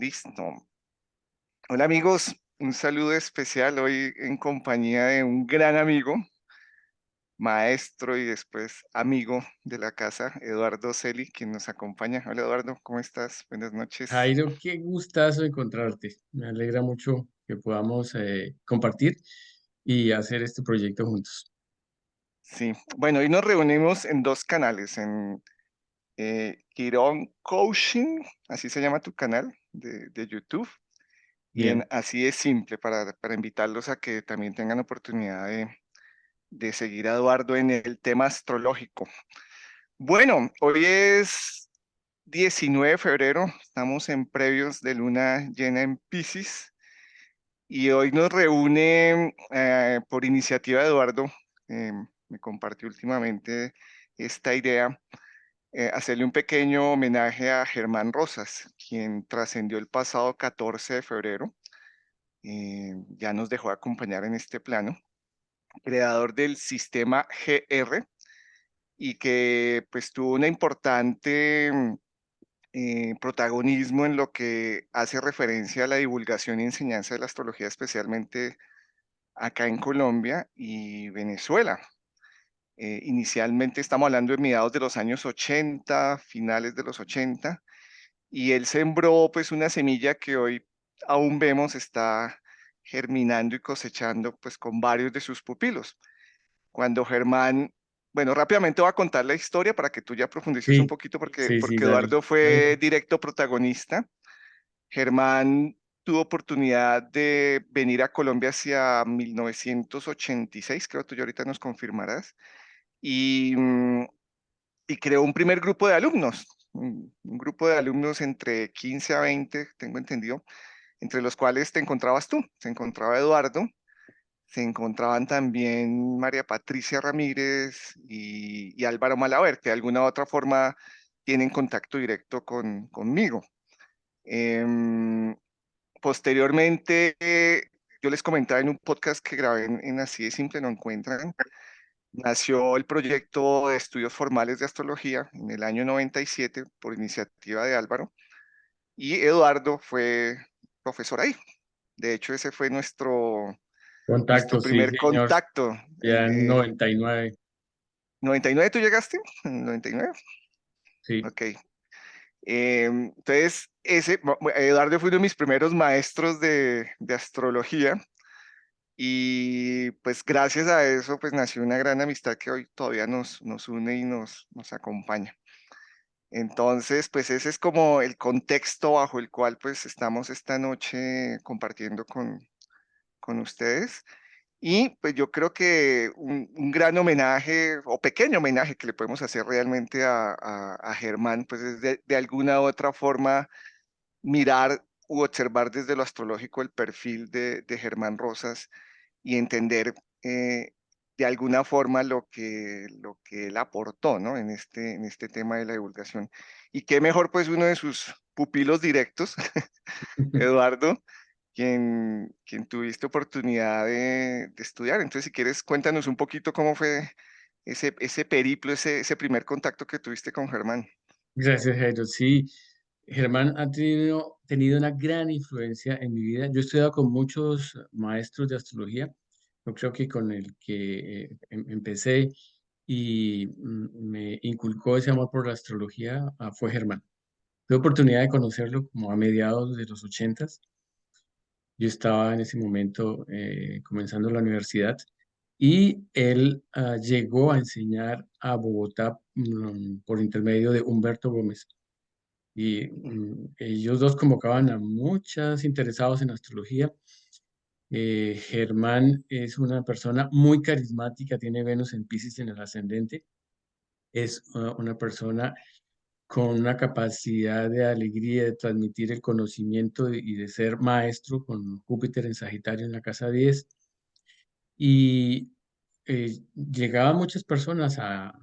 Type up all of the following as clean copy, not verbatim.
Listo. Hola amigos, un saludo especial hoy en compañía de un gran amigo, maestro y después amigo de la casa, Eduardo Celi, quien nos acompaña. Hola Eduardo, ¿cómo estás? Buenas noches. Jairo, qué gustazo encontrarte. Me alegra mucho que podamos compartir y hacer este proyecto juntos. Sí, bueno, hoy nos reunimos en dos canales, en Quirón Coaching, así se llama tu canal de YouTube, y en Bien, Así es Simple, para invitarlos a que también tengan oportunidad de seguir a Eduardo en el tema astrológico. Bueno, hoy es 19 de febrero, estamos en previos de luna llena en Piscis y hoy nos reúne por iniciativa de Eduardo, me compartió últimamente esta idea, hacerle un pequeño homenaje a Germán Rosas, quien trascendió el pasado 14 de febrero, ya nos dejó acompañar en este plano, creador del sistema GR y que pues tuvo una importante protagonismo en lo que hace referencia a la divulgación y enseñanza de la astrología, especialmente acá en Colombia y Venezuela. Inicialmente estamos hablando de mediados de los años 80, finales de los 80, y él sembró pues una semilla que hoy aún vemos está germinando y cosechando pues con varios de sus pupilos. Cuando Germán, bueno, rápidamente voy a contar la historia para que tú ya profundices un sí, poquito, porque, sí, porque dale. Eduardo fue directo protagonista. Germán tuvo oportunidad de venir a Colombia hacia 1986, creo que tú ya ahorita nos confirmarás, y, y creó un primer grupo de alumnos, un grupo de alumnos entre 15 a 20, tengo entendido, entre los cuales te encontrabas tú, se encontraba Eduardo, se encontraban también María Patricia Ramírez y Álvaro Malaver, que de alguna u otra forma tienen contacto directo conmigo. Em, Posteriormente, yo les comentaba en un podcast que grabé en Así de Simple, lo encuentran, nació el proyecto de estudios formales de astrología en el año 97 por iniciativa de Álvaro y Eduardo fue profesor ahí. De hecho, ese fue nuestro Contacto, sí, primer señor. contacto. Ya en 99, 99 tú llegaste, en 99. sí. Ok. Entonces, Eduardo fue uno de mis primeros maestros de astrología y pues gracias a eso pues nació una gran amistad que hoy todavía nos une y nos acompaña. Entonces, pues ese es como el contexto bajo el cual pues estamos esta noche compartiendo con ustedes. Y pues yo creo que un gran homenaje o pequeño homenaje que le podemos hacer realmente a Germán, pues es de alguna u otra forma mirar u observar desde lo astrológico el perfil de Germán Rosas y entender de alguna forma lo que él aportó, ¿no? En este tema de la divulgación. Y qué mejor pues uno de sus pupilos directos, Eduardo, quien tuviste oportunidad de estudiar. Entonces, si quieres, cuéntanos un poquito cómo fue ese periplo, ese primer contacto que tuviste con Germán. Gracias, Jairo. Sí, Germán ha tenido una gran influencia en mi vida. Yo he estudiado con muchos maestros de astrología. Yo creo que con el que empecé y me inculcó ese amor por la astrología fue Germán. Tuve oportunidad de conocerlo como a mediados de los 80. Yo estaba en ese momento comenzando la universidad y él llegó a enseñar a Bogotá por intermedio de Humberto Gómez. Y ellos dos convocaban a muchos interesados en astrología. Germán es una persona muy carismática, tiene Venus en Piscis en el ascendente. Es una persona con una capacidad de alegría, de transmitir el conocimiento y de ser maestro con Júpiter en Sagitario en la casa 10. Y llegaban muchas personas a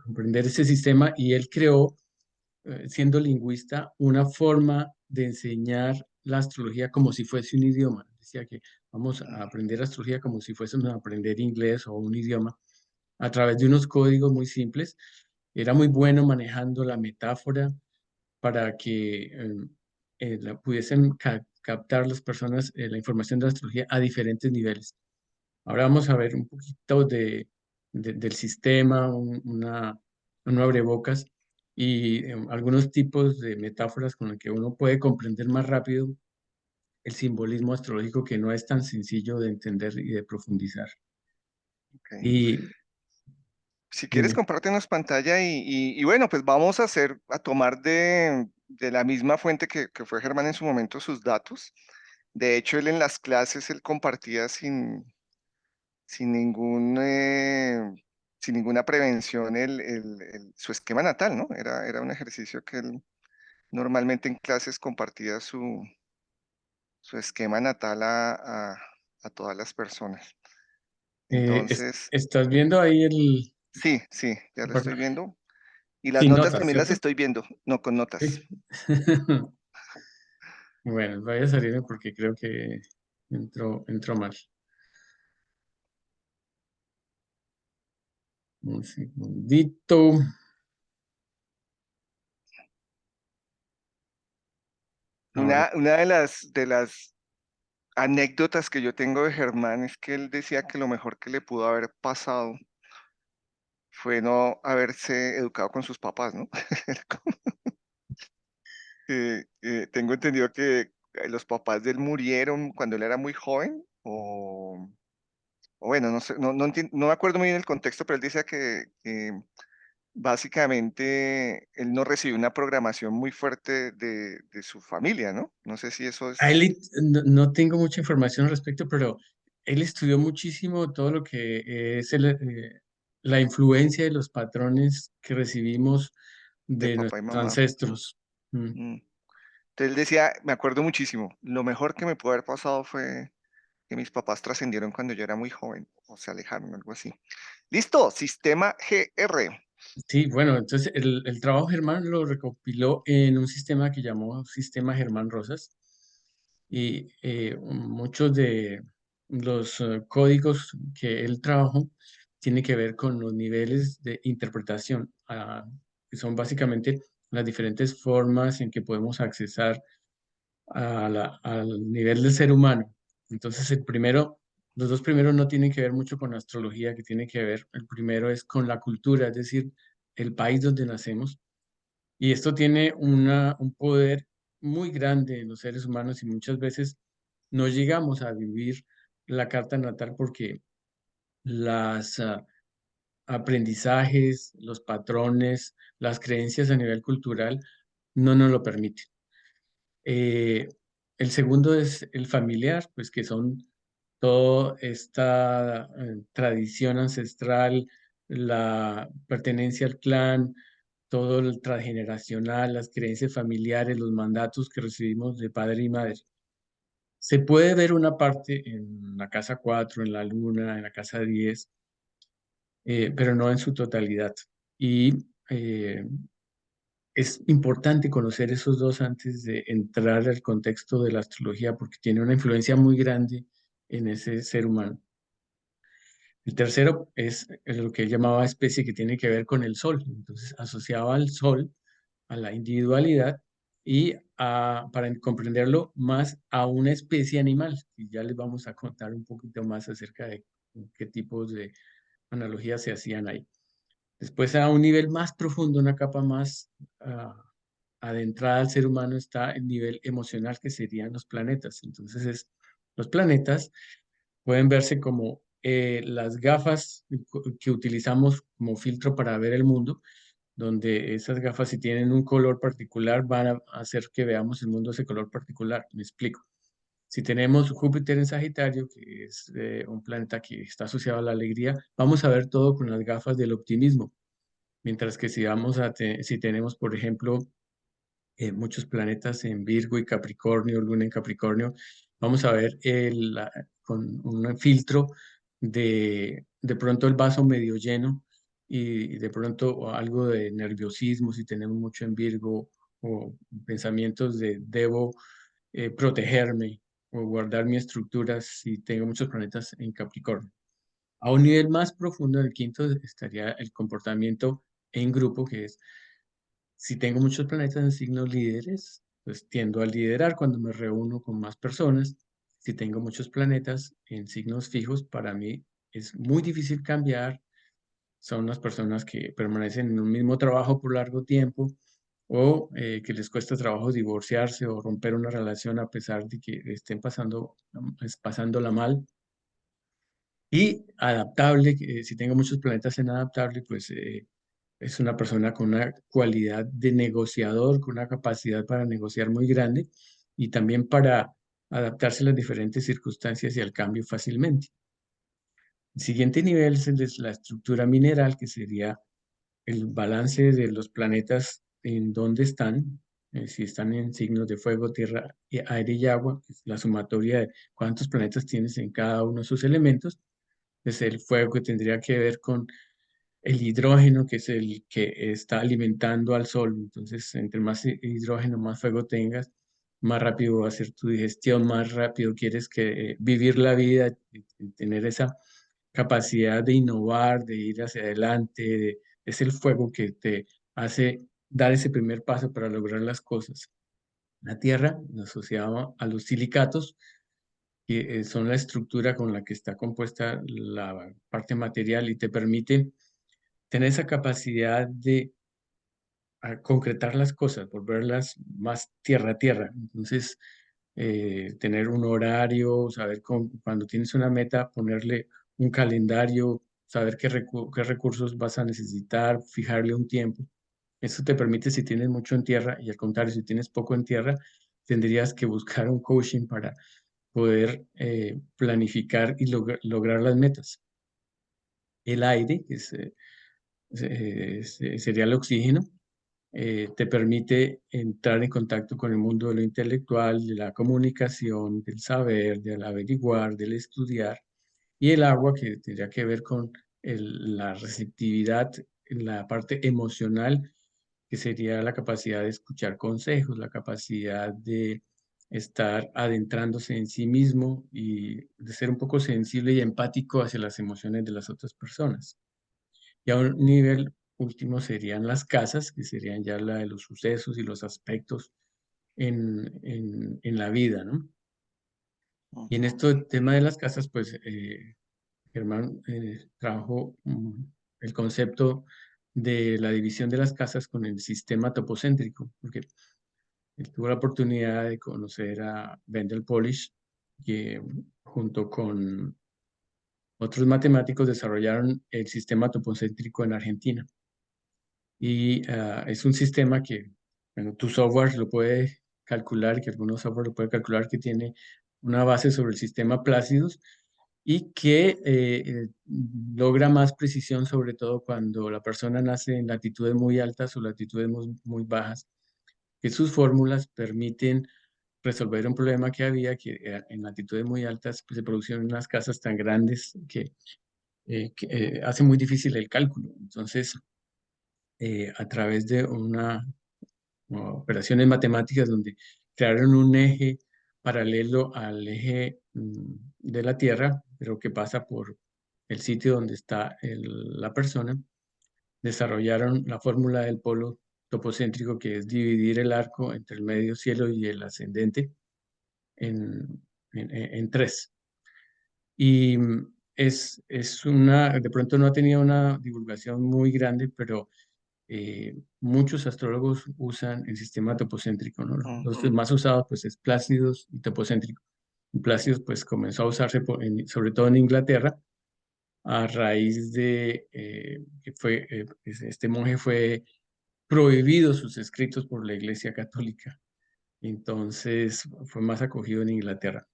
comprender ese sistema y él creó, siendo lingüista, una forma de enseñar la astrología como si fuese un idioma. Decía que vamos a aprender astrología como si fuésemos a aprender inglés o un idioma a través de unos códigos muy simples. Era muy bueno manejando la metáfora para que pudiesen captar las personas la información de la astrología a diferentes niveles. Ahora vamos a ver un poquito del sistema, un abrebocas y algunos tipos de metáforas con las que uno puede comprender más rápido el simbolismo astrológico que no es tan sencillo de entender y de profundizar. ok. Y Si quieres, dime, compártenos pantalla y bueno, pues vamos a a tomar de la misma fuente que fue Germán en su momento sus datos. De hecho, él en las clases, él compartía sin sin ninguna prevención su esquema natal, ¿no? Era un ejercicio que él normalmente en clases compartía su esquema natal a todas las personas. Entonces, ¿estás viendo ahí sí, sí, ya lo estoy apartado? viendo. Y las Sin notas notas, también las ¿cierto? estoy viendo, no con notas. Sí. Bueno, voy a salirme porque creo que entró mal. Un segundito. Ahora, Una de las anécdotas que yo tengo de Germán es que él decía que lo mejor que le pudo haber pasado fue no haberse educado con sus papás, ¿no? Era como tengo entendido que los papás de él murieron cuando él era muy joven, o bueno, no sé, no me acuerdo muy bien el contexto, pero él decía que básicamente él no recibió una programación muy fuerte de su familia, ¿no? No sé si eso a él es no tengo mucha información al respecto, pero él estudió muchísimo todo lo que es la influencia de los patrones que recibimos de de papá y nuestros mamá. ancestros. Mm. Mm. Entonces él decía, me acuerdo muchísimo, lo mejor que me pudo haber pasado fue que mis papás trascendieron cuando yo era muy joven, o se alejaron, algo así. Listo, sistema GR. Sí, bueno, entonces el trabajo Germán lo recopiló en un sistema que llamó Sistema Germán Rosas y muchos de los códigos que él trabajó tienen que ver con los niveles de interpretación, que son básicamente las diferentes formas en que podemos accesar al nivel del ser humano. Entonces, los dos primeros no tienen que ver mucho con la astrología, que tiene que ver, el primero es con la cultura, es decir, el país donde nacemos. Y esto tiene un poder muy grande en los seres humanos y muchas veces no llegamos a vivir la carta natal porque las aprendizajes, los patrones, las creencias a nivel cultural no nos lo permiten. Eh, el segundo es el familiar, pues que son toda esta tradición ancestral, la pertenencia al clan, todo el transgeneracional, las creencias familiares, los mandatos que recibimos de padre y madre. Se puede ver una parte en la casa 4, en la luna, en la casa 10, pero no en su totalidad. Y eh, es importante conocer esos dos antes de entrar al contexto de la astrología porque tiene una influencia muy grande en ese ser humano. El tercero es lo que él llamaba especie que tiene que ver con el sol. Entonces asociaba al sol a la individualidad y para comprenderlo más a una especie animal. Y ya les vamos a contar un poquito más acerca de qué tipos de analogías se hacían ahí. Después, a un nivel más profundo, una capa más adentrada al ser humano, está el nivel emocional que serían los planetas. Entonces, los planetas pueden verse como las gafas que utilizamos como filtro para ver el mundo, donde esas gafas, si tienen un color particular, van a hacer que veamos el mundo de ese color particular. Me explico. Si tenemos Júpiter en Sagitario, que es un planeta que está asociado a la alegría, vamos a ver todo con las gafas del optimismo. Mientras que si tenemos, por ejemplo, muchos planetas en Virgo y Capricornio, Luna en Capricornio, vamos a ver con un filtro de pronto el vaso medio lleno y de pronto algo de nerviosismo si tenemos mucho en Virgo o pensamientos de debo protegerme o guardar mi estructura si tengo muchos planetas en Capricornio. A un nivel más profundo, el quinto, estaría el comportamiento en grupo, que es si tengo muchos planetas en signos líderes, pues tiendo a liderar cuando me reúno con más personas. Si tengo muchos planetas en signos fijos, para mí es muy difícil cambiar. Son las personas que permanecen en un mismo trabajo por largo tiempo o que les cuesta trabajo divorciarse o romper una relación a pesar de que estén pasándola mal. Y adaptable, si tengo muchos planetas en adaptable, pues es una persona con una cualidad de negociador, con una capacidad para negociar muy grande y también para adaptarse a las diferentes circunstancias y al cambio fácilmente. El siguiente nivel es el de la estructura mineral, que sería el balance de los planetas en dónde están, si están en signos de fuego, tierra, aire y agua, que es la sumatoria de cuántos planetas tienes en cada uno de sus elementos. Es el fuego que tendría que ver con el hidrógeno, que es el que está alimentando al sol. Entonces, entre más hidrógeno, más fuego tengas, más rápido va a ser tu digestión, más rápido quieres que vivir la vida, y tener esa capacidad de innovar, de ir hacia adelante. Es el fuego que te hace dar ese primer paso para lograr las cosas. La Tierra, asociada a los silicatos, que son la estructura con la que está compuesta la parte material y te permite tener esa capacidad de concretar las cosas, volverlas más tierra a tierra. Entonces, tener un horario, saber cuando tienes una meta, ponerle un calendario, saber qué recursos vas a necesitar, fijarle un tiempo. Eso te permite, si tienes mucho en tierra, y al contrario, si tienes poco en tierra, tendrías que buscar un coaching para poder planificar y lograr las metas. El aire, que sería el oxígeno, te permite entrar en contacto con el mundo de lo intelectual, de la comunicación, del saber, del averiguar, del estudiar, y el agua, que tendría que ver con la receptividad, la parte emocional, que sería la capacidad de escuchar consejos, la capacidad de estar adentrándose en sí mismo y de ser un poco sensible y empático hacia las emociones de las otras personas. Y a un nivel último serían las casas, que serían ya la de los sucesos y los aspectos en la vida, ¿no? Y en Ujú, esto, el tema de las casas, pues Germán trajo el concepto de la división de las casas con el sistema topocéntrico, porque él tuvo la oportunidad de conocer a Wendell Polish, que junto con otros matemáticos desarrollaron el sistema topocéntrico en Argentina. Y es un sistema que, bueno, tu software lo puede calcular, que algunos software lo puede calcular, que tiene una base sobre el sistema Plácidos y que logra más precisión, sobre todo cuando la persona nace en latitudes muy altas o latitudes muy bajas, que sus fórmulas permiten resolver un problema que había, que en latitudes muy altas pues, se producían unas casas tan grandes que hace muy difícil el cálculo. Entonces, a través de operaciones matemáticas donde crearon un eje paralelo al eje de la Tierra, pero que pasa por el sitio donde está la persona, desarrollaron la fórmula del polo topocéntrico, que es dividir el arco entre el medio cielo y el ascendente en, en tres. Y de pronto no ha tenido una divulgación muy grande, pero muchos astrólogos usan el sistema topocéntrico, ¿no? Los ujú. más usados pues es Plácidos y topocéntrico. Y Plácidos pues comenzó a usarse sobre todo en Inglaterra a raíz de que este monje fue prohibido sus escritos por la Iglesia Católica. Entonces fue más acogido en Inglaterra.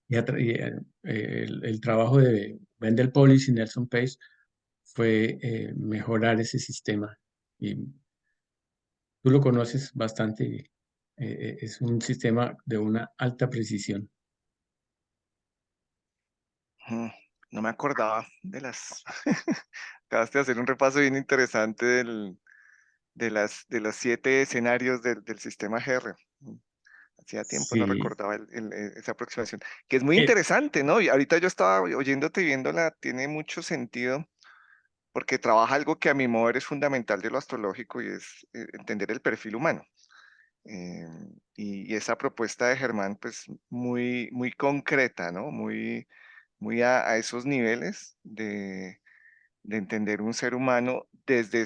El trabajo de Wendell Polish y Nelson Page fue mejorar ese sistema. Y tú lo conoces bastante. Es un sistema de una alta precisión. Ujú. No me acordaba de las... Acabaste de hacer un repaso bien interesante de los 7 escenarios del sistema GR. Hacía tiempo no Sí. recordaba esa aproximación, que es muy Eh, interesante, ¿no? Y ahorita yo estaba oyéndote y viéndola, tiene mucho sentido, porque trabaja algo que a mi modo es fundamental de lo astrológico y es entender el perfil humano. Y esa propuesta de Germán, pues muy, muy concreta, ¿no? Muy, muy a esos niveles de entender un ser humano desde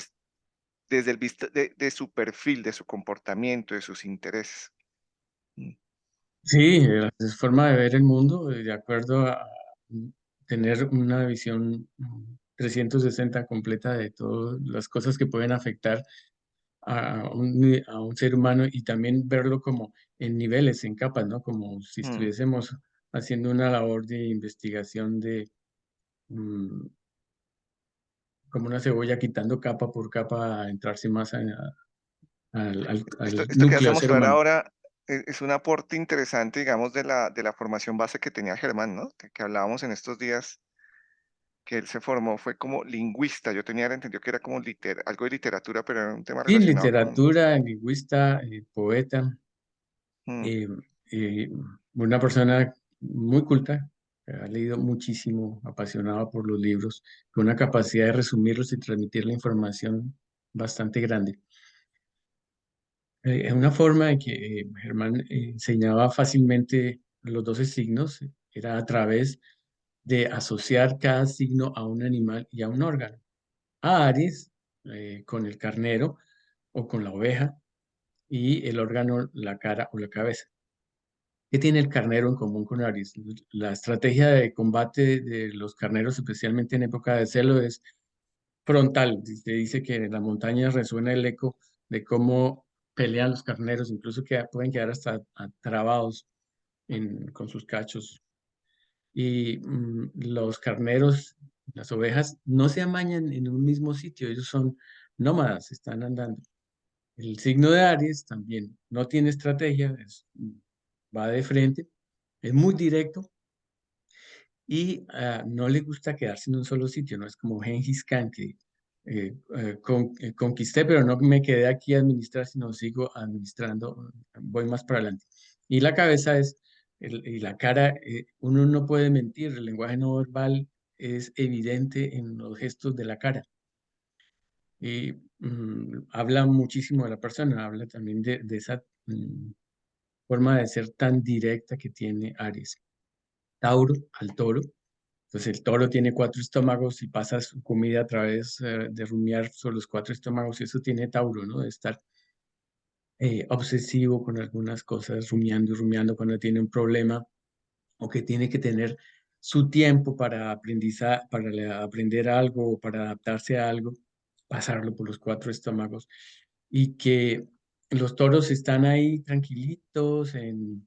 el vista de su perfil, de su comportamiento, de sus intereses. Mm, Sí, es forma de ver el mundo de acuerdo a mm, tener una visión 360 completa de todas las cosas que pueden afectar a un ser humano y también verlo como en niveles, en capas, ¿no? Como si mm. estuviésemos haciendo una labor de investigación mm, como una cebolla quitando capa por capa a entrarse más Esto, al esto que vas núcleo a del ser mostrar humano. ahora es un aporte interesante, digamos, de la formación base que tenía Germán, ¿no? Que hablábamos en estos días que él se formó, fue como lingüista. Yo tenía entendido que era como algo de literatura, pero era un tema Sí, relacionado con... literatura, lingüista, poeta, mm, eh, eh, una persona muy culta, ha leído muchísimo, apasionado por los libros, con una capacidad de resumirlos y transmitir la información bastante grande. Es una forma de que Germán enseñaba fácilmente los 12 signos, era a través de asociar cada signo a un animal y a un órgano. A Aries, con el carnero o con la oveja, y el órgano, la cara o la cabeza. ¿Qué tiene el carnero en común con Aries? La estrategia de combate de los carneros, especialmente en época de celo, es frontal. Se dice que en las montañas resuena el eco de cómo pelean los carneros, incluso que pueden quedar hasta trabados con sus cachos. Y los carneros, las ovejas, no se amañan en un mismo sitio, ellos son nómadas, están andando. El signo de Aries también no tiene estrategia, va de frente, es muy directo y no le gusta quedarse en un solo sitio, no es como Gengis Khan que conquisté, pero no me quedé aquí a administrar, sino sigo administrando, voy más para adelante. Y la cabeza y la cara, uno no puede mentir, el lenguaje no verbal es evidente en los gestos de la cara. Y habla muchísimo de la persona, habla también de esa forma de ser tan directa que tiene Aries. Tauro al toro. Entonces el toro tiene cuatro estómagos y pasa su comida a través de rumiar sobre los cuatro estómagos y eso tiene Tauro, ¿no? De estar obsesivo con algunas cosas, rumiando y rumiando cuando tiene un problema o que tiene que tener su tiempo para aprender algo o para adaptarse a algo, pasarlo por los cuatro estómagos y que los toros están ahí tranquilitos en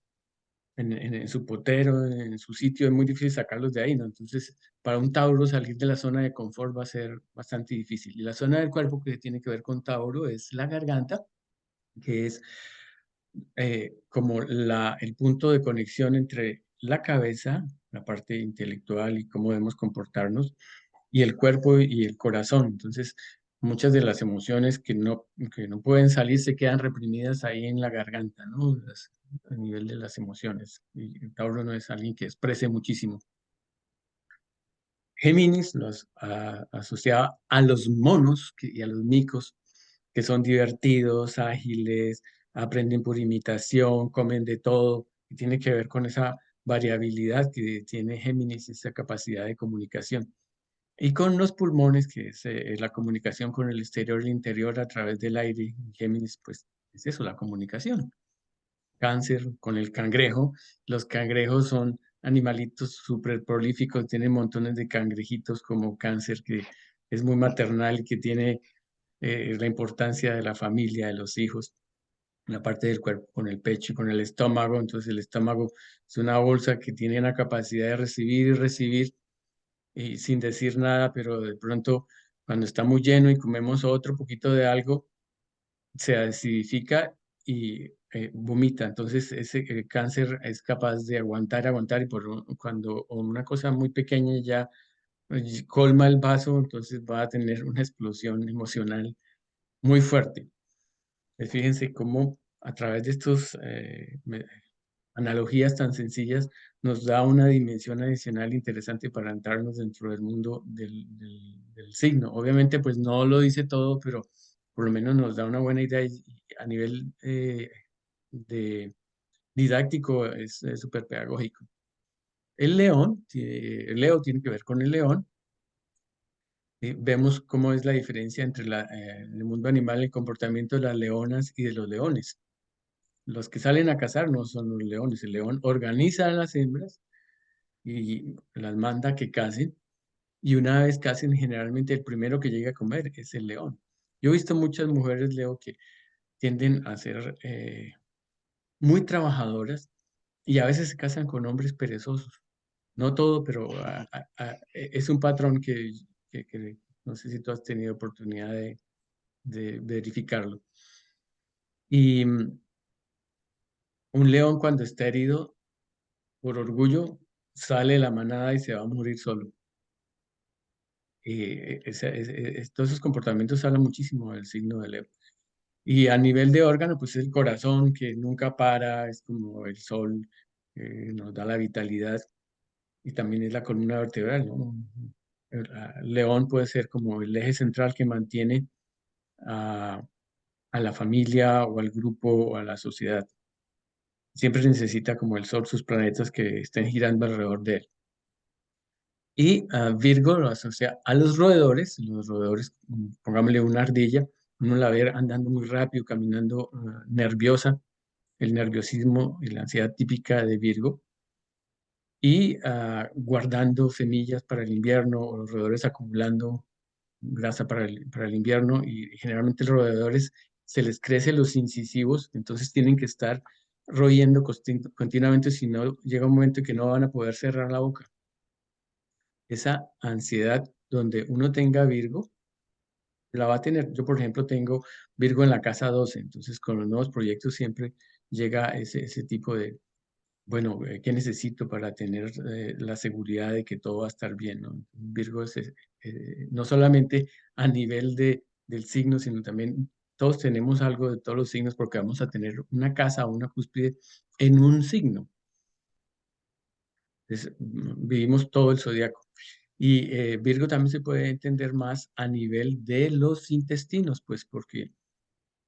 su potero, en su sitio, es muy difícil sacarlos de ahí, ¿no? Entonces, para un Tauro salir de la zona de confort va a ser bastante difícil. Y la zona del cuerpo que tiene que ver con Tauro es la garganta, que es como el punto de conexión entre la cabeza, la parte intelectual y cómo debemos comportarnos, y el cuerpo y el corazón. Entonces, muchas de las emociones que no pueden salir se quedan reprimidas ahí en la garganta, ¿no? A nivel de las emociones. Y Tauro no es alguien que exprese muchísimo. Géminis los asociaba a los monos y a los micos, que son divertidos, ágiles, aprenden por imitación, comen de todo, y tiene que ver con esa variabilidad que tiene Géminis, esa capacidad de comunicación. Y con los pulmones, que es la comunicación con el exterior y el interior a través del aire. Géminis, pues es eso, la comunicación. Cáncer con el cangrejo. Los cangrejos son animalitos súper prolíficos, tienen montones de cangrejitos como cáncer, que es muy maternal y que tiene la importancia de la familia, de los hijos, la parte del cuerpo con el pecho y con el estómago. Entonces el estómago es una bolsa que tiene la capacidad de recibir y recibir y sin decir nada, pero de pronto cuando está muy lleno y comemos otro poquito de algo, se acidifica y vomita. Entonces ese cáncer es capaz de aguantar, aguantar y cuando una cosa muy pequeña ya colma el vaso, entonces va a tener una explosión emocional muy fuerte. Fíjense cómo a través de estos analogías tan sencillas nos da una dimensión adicional interesante para entrarnos dentro del mundo del signo. Obviamente, pues no lo dice todo, pero por lo menos nos da una buena idea a nivel de didáctico, es súper pedagógico. El león, el Leo tiene que ver con el león. Vemos cómo es la diferencia entre el mundo animal, el comportamiento de las leonas y de los leones. Los que salen a cazar no son los leones. El león organiza a las hembras y las manda a que casen. Y una vez casen, generalmente el primero que llega a comer es el león. Yo he visto muchas mujeres, Leo, que tienden a ser muy trabajadoras y a veces se casan con hombres perezosos. No todo, pero es un patrón que no sé si tú has tenido oportunidad de verificarlo. Y un león cuando está herido, por orgullo, sale de la manada y se va a morir solo. Todos esos comportamientos hablan muchísimo del signo de Leo. Y a nivel de órgano, pues es el corazón que nunca para, es como el sol, nos da la vitalidad y también es la columna vertebral, ¿no? León puede ser como el eje central que mantiene a, a la familia o al grupo o a la sociedad. Siempre necesita como el sol, sus planetas que estén girando alrededor de él. Y Virgo lo asocia a los roedores, pongámosle una ardilla, uno la ve andando muy rápido, caminando nerviosa, el nerviosismo y la ansiedad típica de Virgo, y guardando semillas para el invierno, o los roedores acumulando grasa para el invierno, y generalmente los roedores se les crecen los incisivos, entonces tienen que estar royendo continuamente, si no llega un momento en que no van a poder cerrar la boca. Esa ansiedad donde uno tenga Virgo, la va a tener. Yo, por ejemplo, tengo Virgo en la casa 12, entonces con los nuevos proyectos siempre llega ese tipo de, bueno, ¿qué necesito para tener la seguridad de que todo va a estar bien, ¿no? Virgo es, no solamente a nivel del signo, sino también todos tenemos algo de todos los signos porque vamos a tener una casa o una cúspide en un signo. Entonces, vivimos todo el zodiaco. Y Virgo también se puede entender más a nivel de los intestinos, pues porque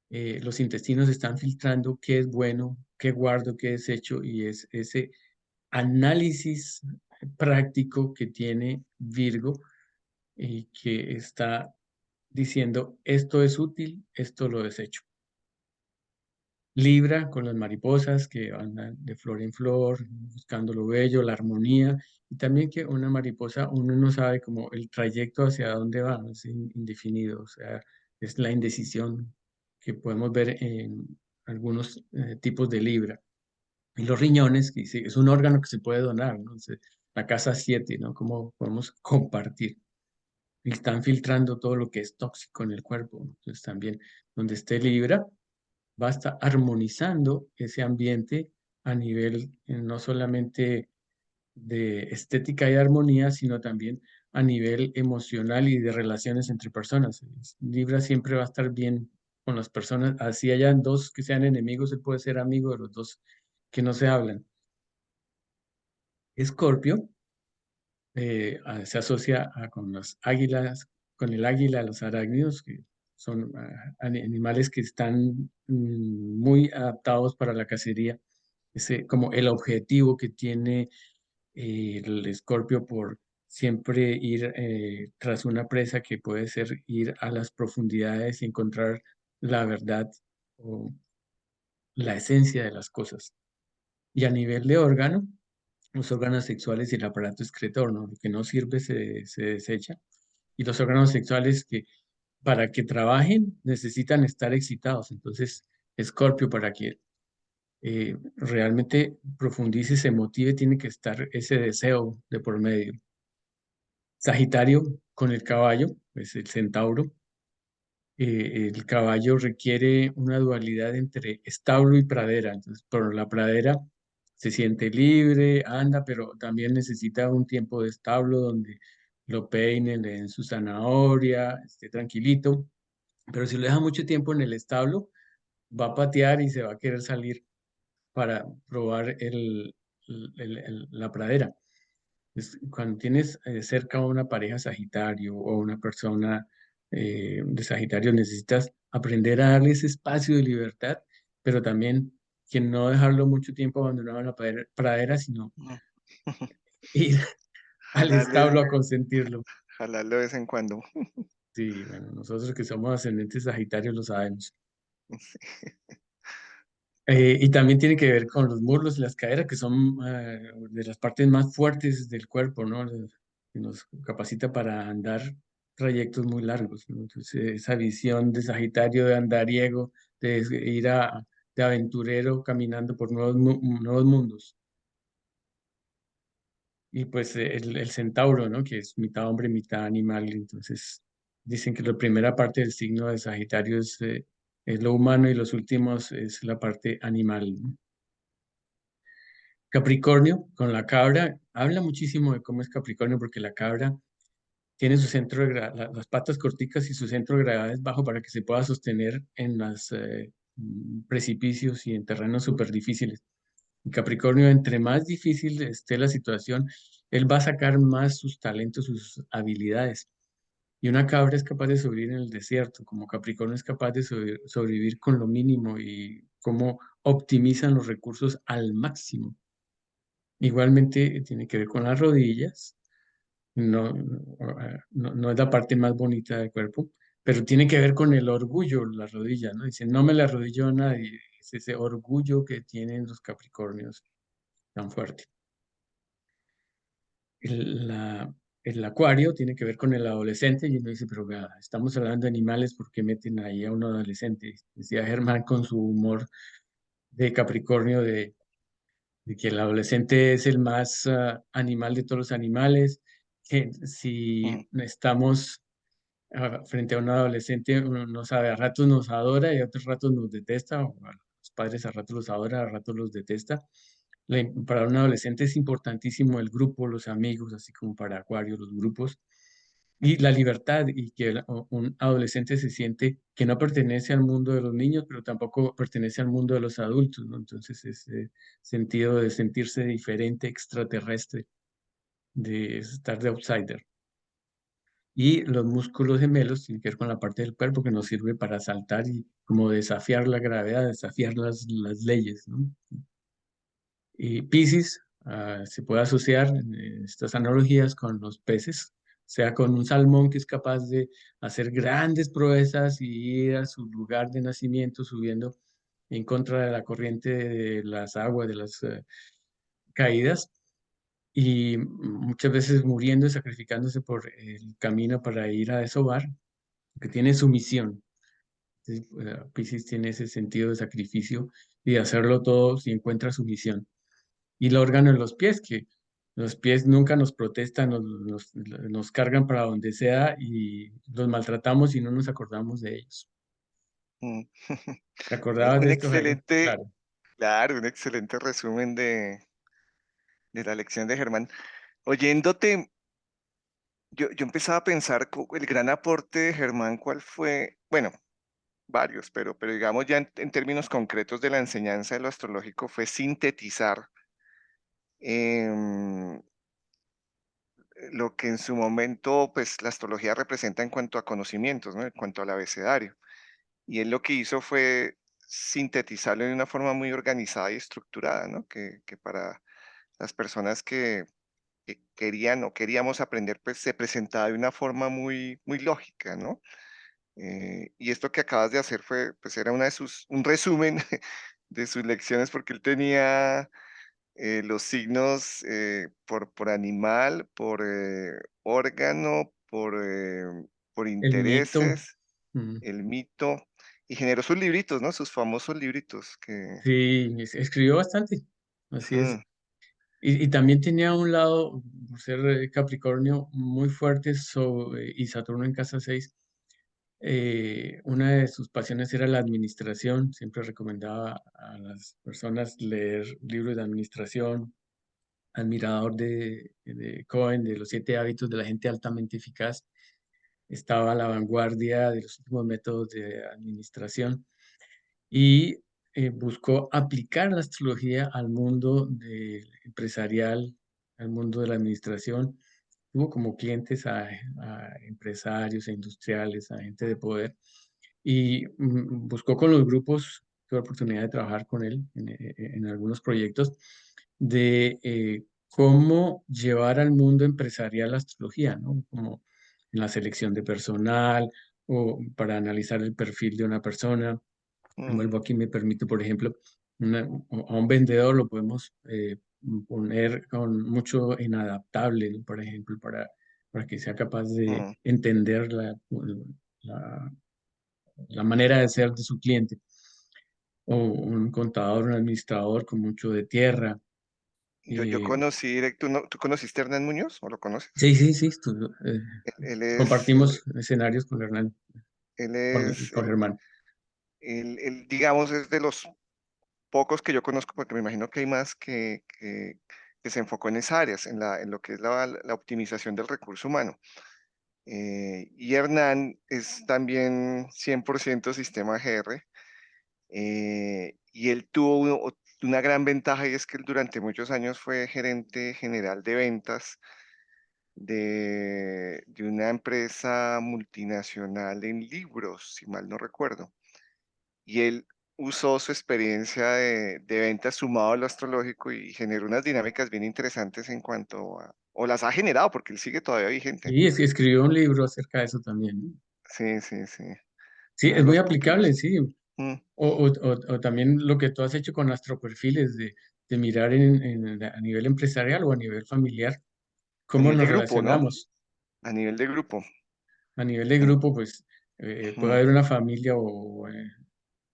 los intestinos están filtrando qué es bueno, qué guardo, qué desecho, y es ese análisis práctico que tiene Virgo y que está diciendo esto es útil, esto lo desecho. Libra con las mariposas que andan de flor en flor, buscando lo bello, la armonía, y también que una mariposa, uno no sabe como el trayecto hacia dónde va, ¿no? Es indefinido, o sea, es la indecisión que podemos ver en algunos tipos de Libra. Y los riñones, que sí, es un órgano que se puede donar, ¿no? La casa 7, ¿no? Cómo podemos compartir. Y están filtrando todo lo que es tóxico en el cuerpo. Entonces también, donde esté Libra, va a estar armonizando ese ambiente a nivel no solamente de estética y armonía, sino también a nivel emocional y de relaciones entre personas. Libra siempre va a estar bien con las personas, así hayan dos que sean enemigos, él puede ser amigo de los dos que no se hablan. Escorpio se asocia con las águilas, con el águila, los arácnidos, que son animales que están muy adaptados para la cacería. Como el objetivo que tiene el escorpio por siempre ir tras una presa que puede ser ir a las profundidades y encontrar la verdad o la esencia de las cosas. Y a nivel de órgano, los órganos sexuales y el aparato excretor, ¿no? Lo que no sirve se desecha. Y los órganos sexuales que para que trabajen necesitan estar excitados. Entonces, Escorpio, para que realmente profundice y se motive, tiene que estar ese deseo de por medio. Sagitario con el caballo, es el centauro. El caballo requiere una dualidad entre establo y pradera. Entonces, por la pradera se siente libre, anda, pero también necesita un tiempo de establo donde lo peinen, le den su zanahoria, esté tranquilito. Pero si lo deja mucho tiempo en el establo, va a patear y se va a querer salir para probar la pradera. Cuando tienes cerca a una pareja Sagitario o una persona de Sagitario, necesitas aprender a darle ese espacio de libertad, pero también que no dejarlo mucho tiempo abandonado en la pradera, sino Mm. ir al Jalarle, establo a consentirlo. jalarlo de vez en cuando. Sí, bueno, nosotros que somos ascendentes Sagitarios lo sabemos. Y también tiene que ver con los muslos y las caderas, que son de las partes más fuertes del cuerpo, ¿no? Que nos capacita para andar trayectos muy largos, ¿no? Entonces, esa visión de Sagitario, de andariego, de ir de aventurero caminando por nuevos mundos. Y pues el centauro, ¿no? Que es mitad hombre, mitad animal. Entonces, dicen que la primera parte del signo de Sagitario es lo humano y los últimos es la parte animal, ¿no? Capricornio, con la cabra, habla muchísimo de cómo es Capricornio, porque la cabra tiene su centro las patas corticas y su centro de gravedad es bajo para que se pueda sostener en los precipicios y en terrenos súper difíciles. Y Capricornio, entre más difícil esté la situación, él va a sacar más sus talentos, sus habilidades. Y una cabra es capaz de sobrevivir en el desierto, como Capricornio es capaz de sobrevivir con lo mínimo y cómo optimizan los recursos al máximo. Igualmente tiene que ver con las rodillas, no es la parte más bonita del cuerpo, pero tiene que ver con el orgullo, las rodillas, ¿no? Dice, no me la arrodillo a nadie, es ese orgullo que tienen los Capricornios tan fuerte. El, la- el acuario tiene que ver con el adolescente y uno dice, pero vea, estamos hablando de animales, ¿por qué meten ahí a un adolescente? Decía Germán con su humor de Capricornio de que el adolescente es el más animal de todos los animales, que si Mm, estamos frente a un adolescente, uno no sabe, a ratos nos adora y a otros ratos nos detesta, o a los padres a ratos los adora, a ratos los detesta. Para un adolescente es importantísimo el grupo, los amigos, así como para Acuario, los grupos. Y la libertad, y que un adolescente se siente que no pertenece al mundo de los niños, pero tampoco pertenece al mundo de los adultos, ¿no? Entonces, ese sentido de sentirse diferente, extraterrestre, de estar de outsider. Y los músculos gemelos tienen que ver con la parte del cuerpo que nos sirve para saltar y como desafiar la gravedad, desafiar las leyes, ¿no? Y Piscis se puede asociar en estas analogías con los peces, sea con un salmón que es capaz de hacer grandes proezas y ir a su lugar de nacimiento subiendo en contra de la corriente de las aguas, de las caídas, y muchas veces muriendo y sacrificándose por el camino para ir a desovar, que tiene su misión. Entonces, Piscis tiene ese sentido de sacrificio y de hacerlo todo si encuentra su misión. Y el órgano en los pies, que los pies nunca nos protestan, nos cargan para donde sea y los maltratamos y no nos acordamos de ellos. mm. ¿Te acordabas Un de esto, Jairo? excelente, Claro. claro, un excelente resumen de la lección de Germán. Oyéndote, yo empezaba a pensar el gran aporte de Germán, ¿cuál fue? Bueno, varios, pero digamos ya en términos concretos de la enseñanza de lo astrológico fue sintetizar em, lo que en su momento pues la astrología representa en cuanto a conocimientos, ¿no? En cuanto al abecedario. Y él lo que hizo fue sintetizarlo de una forma muy organizada y estructurada, ¿no? Que para las personas que querían o queríamos aprender, pues se presentaba de una forma muy, muy lógica, ¿no? Y esto que acabas de hacer fue, pues era un resumen de sus lecciones porque él tenía los signos por animal, por órgano, por El mito. intereses, mm, el mito, y generó sus libritos, ¿no? Sus famosos libritos que... Sí, escribió bastante. Así es. mm, Y también tenía un lado, por ser Capricornio, muy fuerte y Saturno en casa 6. Una de sus pasiones era la administración. Siempre recomendaba a las personas leer libros de administración. Admirador de Cohen, de los 7 hábitos de la gente altamente eficaz. Estaba a la vanguardia de los últimos métodos de administración y buscó aplicar la astrología al mundo empresarial, al mundo de la administración. Tuvo como clientes a empresarios, a industriales, a gente de poder y buscó con los grupos. tuve la oportunidad de trabajar con él en algunos proyectos, de cómo llevar al mundo empresarial la astrología, ¿no? Como en la selección de personal o para analizar el perfil de una persona. mm, Vuelvo aquí, me permite, por ejemplo, a un vendedor lo podemos poner con mucho en adaptable, ¿no? Por ejemplo, para que sea capaz de mm. entender la, la manera de ser de su cliente. O un contador, un administrador con mucho de tierra. Yo eh, conocí directo, ¿tú conociste a Hernán Muñoz o lo conoces? sí, sí, sí, Él es, compartimos escenarios con Hernán, él es, con Germán. digamos, es de los pocos que yo conozco, porque me imagino que hay más que se enfocó en esas áreas, en lo que es la optimización del recurso humano. Y Hernán es también 100% sistema GR, y él tuvo una gran ventaja y es que él durante muchos años fue gerente general de ventas de una empresa multinacional en libros, si mal no recuerdo. Y él usó su experiencia de ventas sumado a lo astrológico y generó unas dinámicas bien interesantes en cuanto a, o las ha generado, porque él sigue todavía vigente. Y escribió un libro acerca de eso también, ¿no? Sí, sí, sí. Sí, Uno de es muy los aplicable, últimos. sí. Mm, O también lo que tú has hecho con astroperfiles, de mirar a nivel empresarial o a nivel familiar, A cómo nivel de nos grupo, ¿no? relacionamos. A nivel de grupo. A nivel de En- grupo, pues puede mm, haber una familia o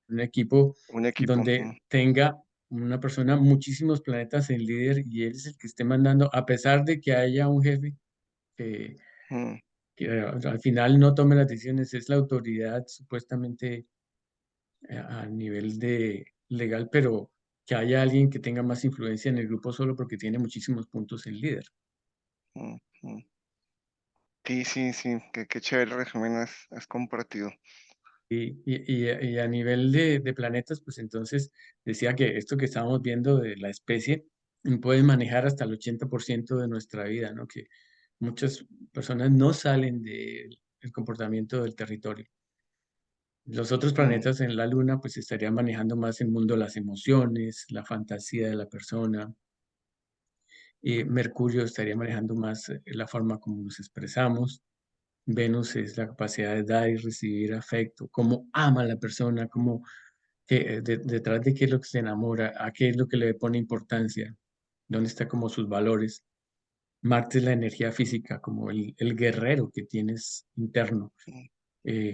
un equipo un equipo. donde tenga una persona muchísimos planetas en líder y él es el que esté mandando, a pesar de que haya un jefe que, Mm, al final no tome las decisiones, es la autoridad supuestamente a nivel de legal, pero que haya alguien que tenga más influencia en el grupo solo porque tiene muchísimos puntos en líder. mm, mm. Sí, sí, sí. Qué chévere resumen has compartido. Y a nivel de planetas, pues entonces decía que esto que estábamos viendo de la especie puede manejar hasta el 80% de nuestra vida, ¿no? Que muchas personas no salen del comportamiento del territorio. Los otros Mm, planetas en la Luna, pues estarían manejando más el mundo de las emociones, la fantasía de la persona. Mercurio estaría manejando más la forma como nos expresamos. Venus es la capacidad de dar y recibir afecto, cómo ama a la persona, cómo detrás de qué es lo que se enamora, a qué es lo que le pone importancia, dónde está como sus valores. Marte es la energía física, como el guerrero que tienes interno, mm.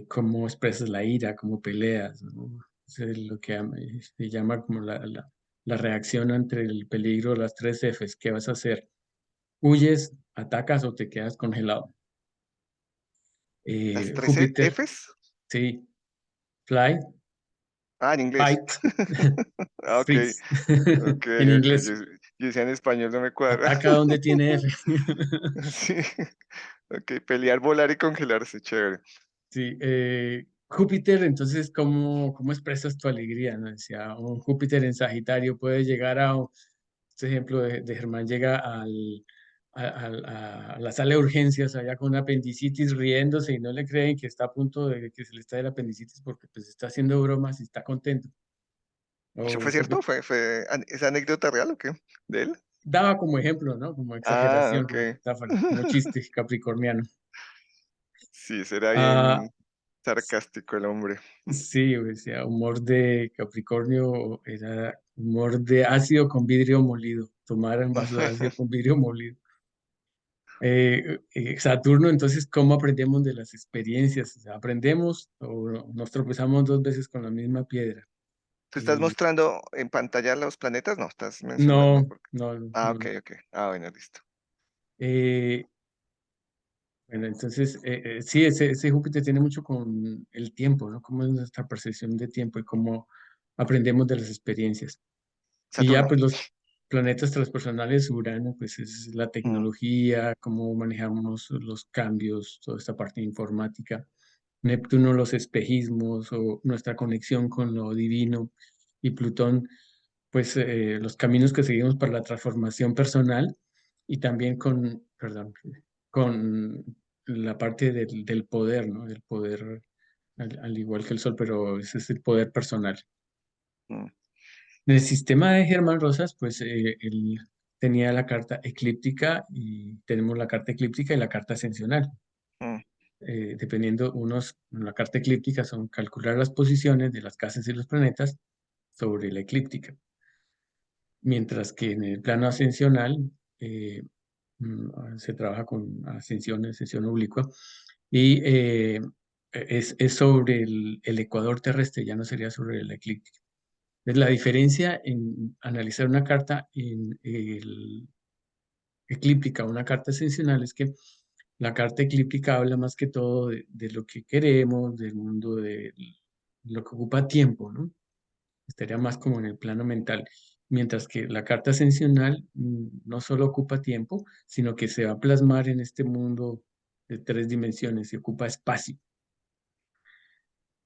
cómo expresas la ira, cómo peleas, ¿no? Eso es lo que se llama como la reacción ante el peligro, las tres Fs. ¿Qué vas a hacer? ¿Huyes, atacas o te quedas congelado? Las tres Júpiter, Fs. sí, fly, Ah, en inglés. fight, Ah, ok, freeze. ok, En ok. inglés, Yo decía en español, no me cuadra. ataca donde tiene F. Sí. Ok, pelear, volar y congelarse, chévere. Sí, Júpiter, entonces, ¿cómo expresas tu alegría? ¿No? Decía, un Júpiter en Sagitario puede llegar este ejemplo de Germán llega a la sala de urgencias allá con una apendicitis riéndose y no le creen que está a punto de que se le está el apendicitis porque pues está haciendo bromas y está contento. ¿Eso O fue cierto? ¿Esa anécdota real o qué? ¿De él? daba como ejemplo, ¿no? Como Ah, exageración, como ok. metáfora, como chiste capricorniano. Sí, será Ah, bien sarcástico el hombre. sí, o sea, humor de Capricornio era humor de ácido con vidrio molido, tomar un vaso de ácido con vidrio molido. Saturno, entonces, ¿cómo aprendemos de las experiencias? O sea, ¿aprendemos o nos tropezamos dos veces con la misma piedra? ¿Tú estás Y mostrando en pantalla los planetas? No, estás mencionando. no, no, Ah, ok, no. ok. Ah, bueno, listo. Eh, bueno, entonces, sí, ese Júpiter tiene mucho con el tiempo, ¿no? Cómo es nuestra percepción de tiempo y cómo aprendemos de las experiencias. Y ya, Saturno. pues los planetas transpersonales, Urano, pues es la Mm, tecnología, cómo manejamos los cambios, toda esta parte informática. Neptuno, los espejismos o nuestra conexión con lo divino. Y Plutón, pues los caminos que seguimos para la transformación personal y también perdón, con la parte del poder, ¿no? Del poder, al igual que el Sol, pero ese es el poder personal. Mm, En el sistema de Germán Rosas, pues él tenía la carta eclíptica y tenemos la carta eclíptica y la carta ascensional. mm, Dependiendo, la carta eclíptica son calcular las posiciones de las casas y los planetas sobre la eclíptica, mientras que en el plano ascensional eh, se trabaja con ascensión oblicua y es sobre el ecuador terrestre, ya no sería sobre la eclíptica. Es la diferencia en analizar una carta en el eclíptica, una carta ascensional, es que la carta eclíptica habla más que todo de lo que queremos, del mundo, de lo que ocupa tiempo, ¿no? Estaría más como en el plano mental. Mientras que la carta ascensional no solo ocupa tiempo, sino que se va a plasmar en este mundo de 3 dimensiones y ocupa espacio.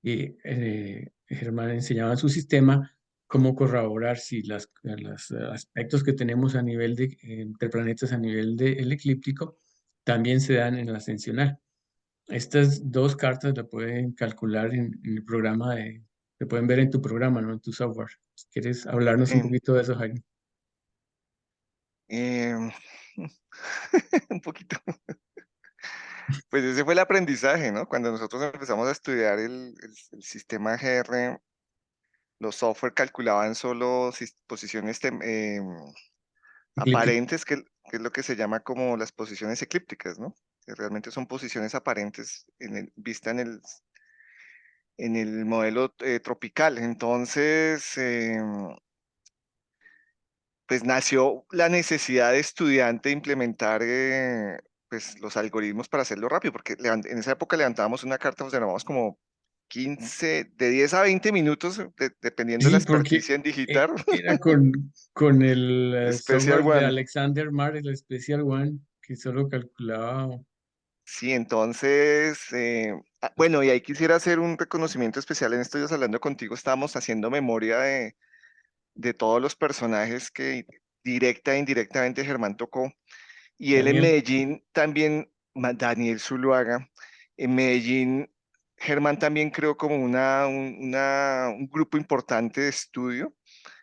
Y Germán enseñaba en su sistema cómo corroborar si los aspectos que tenemos a nivel de planetas a nivel del eclíptico también se dan en la ascensional. Estas 2 cartas la pueden calcular en el programa se pueden ver en tu programa, ¿no? En tu software. Si quieres hablarnos un sí. poquito de eso, Jaime. Em, un poquito. Pues ese fue el aprendizaje, ¿no? Cuando nosotros empezamos a estudiar el sistema GR, los software calculaban solo posiciones Eclíptico. aparentes, que es lo que se llama como las posiciones eclípticas, ¿no? Que realmente son posiciones aparentes vista en el modelo tropical. Entonces, pues nació la necesidad de estudiante de implementar pues, los algoritmos para hacerlo rápido, porque en esa época levantábamos una carta, nos demorábamos como 15, de 10 a 20 minutos, dependiendo de la Sí, porque experticia en digitar. era con el Special software de One. Alexander Mar, el Special One, que solo calculaba. Sí, entonces, bueno, y ahí quisiera hacer un reconocimiento especial en estos días hablando contigo, estábamos haciendo memoria de todos los personajes que directa e indirectamente Germán tocó. Y él en Daniel. Medellín también, Daniel Zuluaga, en Medellín, Germán también creó como un grupo importante de estudio.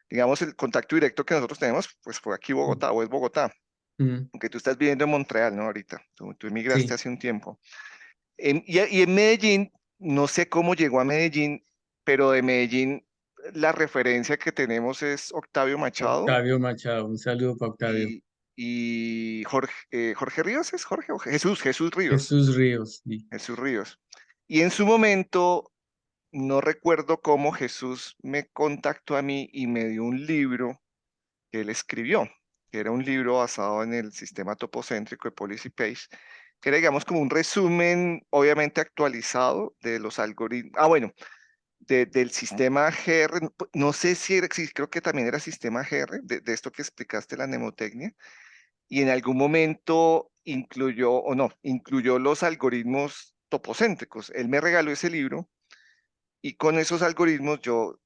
Digamos, el contacto directo que nosotros tenemos, pues fue aquí Bogotá, o es Bogotá, Mm, aunque tú estás viviendo en Montreal, ¿no? Ahorita, tú emigraste sí, hace un tiempo. Y en Medellín, no sé cómo llegó a Medellín, pero de Medellín la referencia que tenemos es Octavio Machado Octavio Machado, un saludo para Octavio. y, y Jorge Ríos, ¿es Jorge? Jesús Ríos, Jesús Ríos, sí. Jesús Ríos. Y en su momento, no recuerdo cómo Jesús me contactó a mí y me dio un libro que él escribió, que era un libro basado en el sistema topocéntrico de Policy Page, que era, digamos, como un resumen, obviamente actualizado de los algoritmos. Ah, bueno, del sistema GR, no sé si era, sí, creo que también era sistema GR, de esto que explicaste, la mnemotecnia, y en algún momento incluyó, o no, incluyó los algoritmos topocéntricos. Él me regaló ese libro y con esos algoritmos yo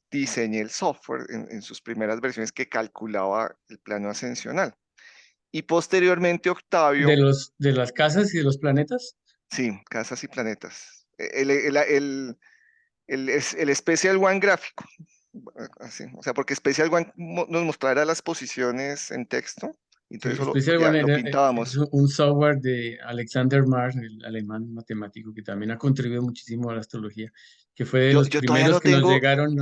diseñé el software en sus primeras versiones que calculaba el plano ascensional. Y posteriormente Octavio, De las casas y de los planetas. sí, casas y planetas. El Special One gráfico, así, o sea, porque Special One nos mostrará las posiciones en texto, Sí, entonces solo Special ya One lo es pintábamos. un software de Alexander Mars, el alemán matemático, que también ha contribuido muchísimo a la astrología, que fue de Yo, los yo todavía primeros no que nos tengo, llegaron.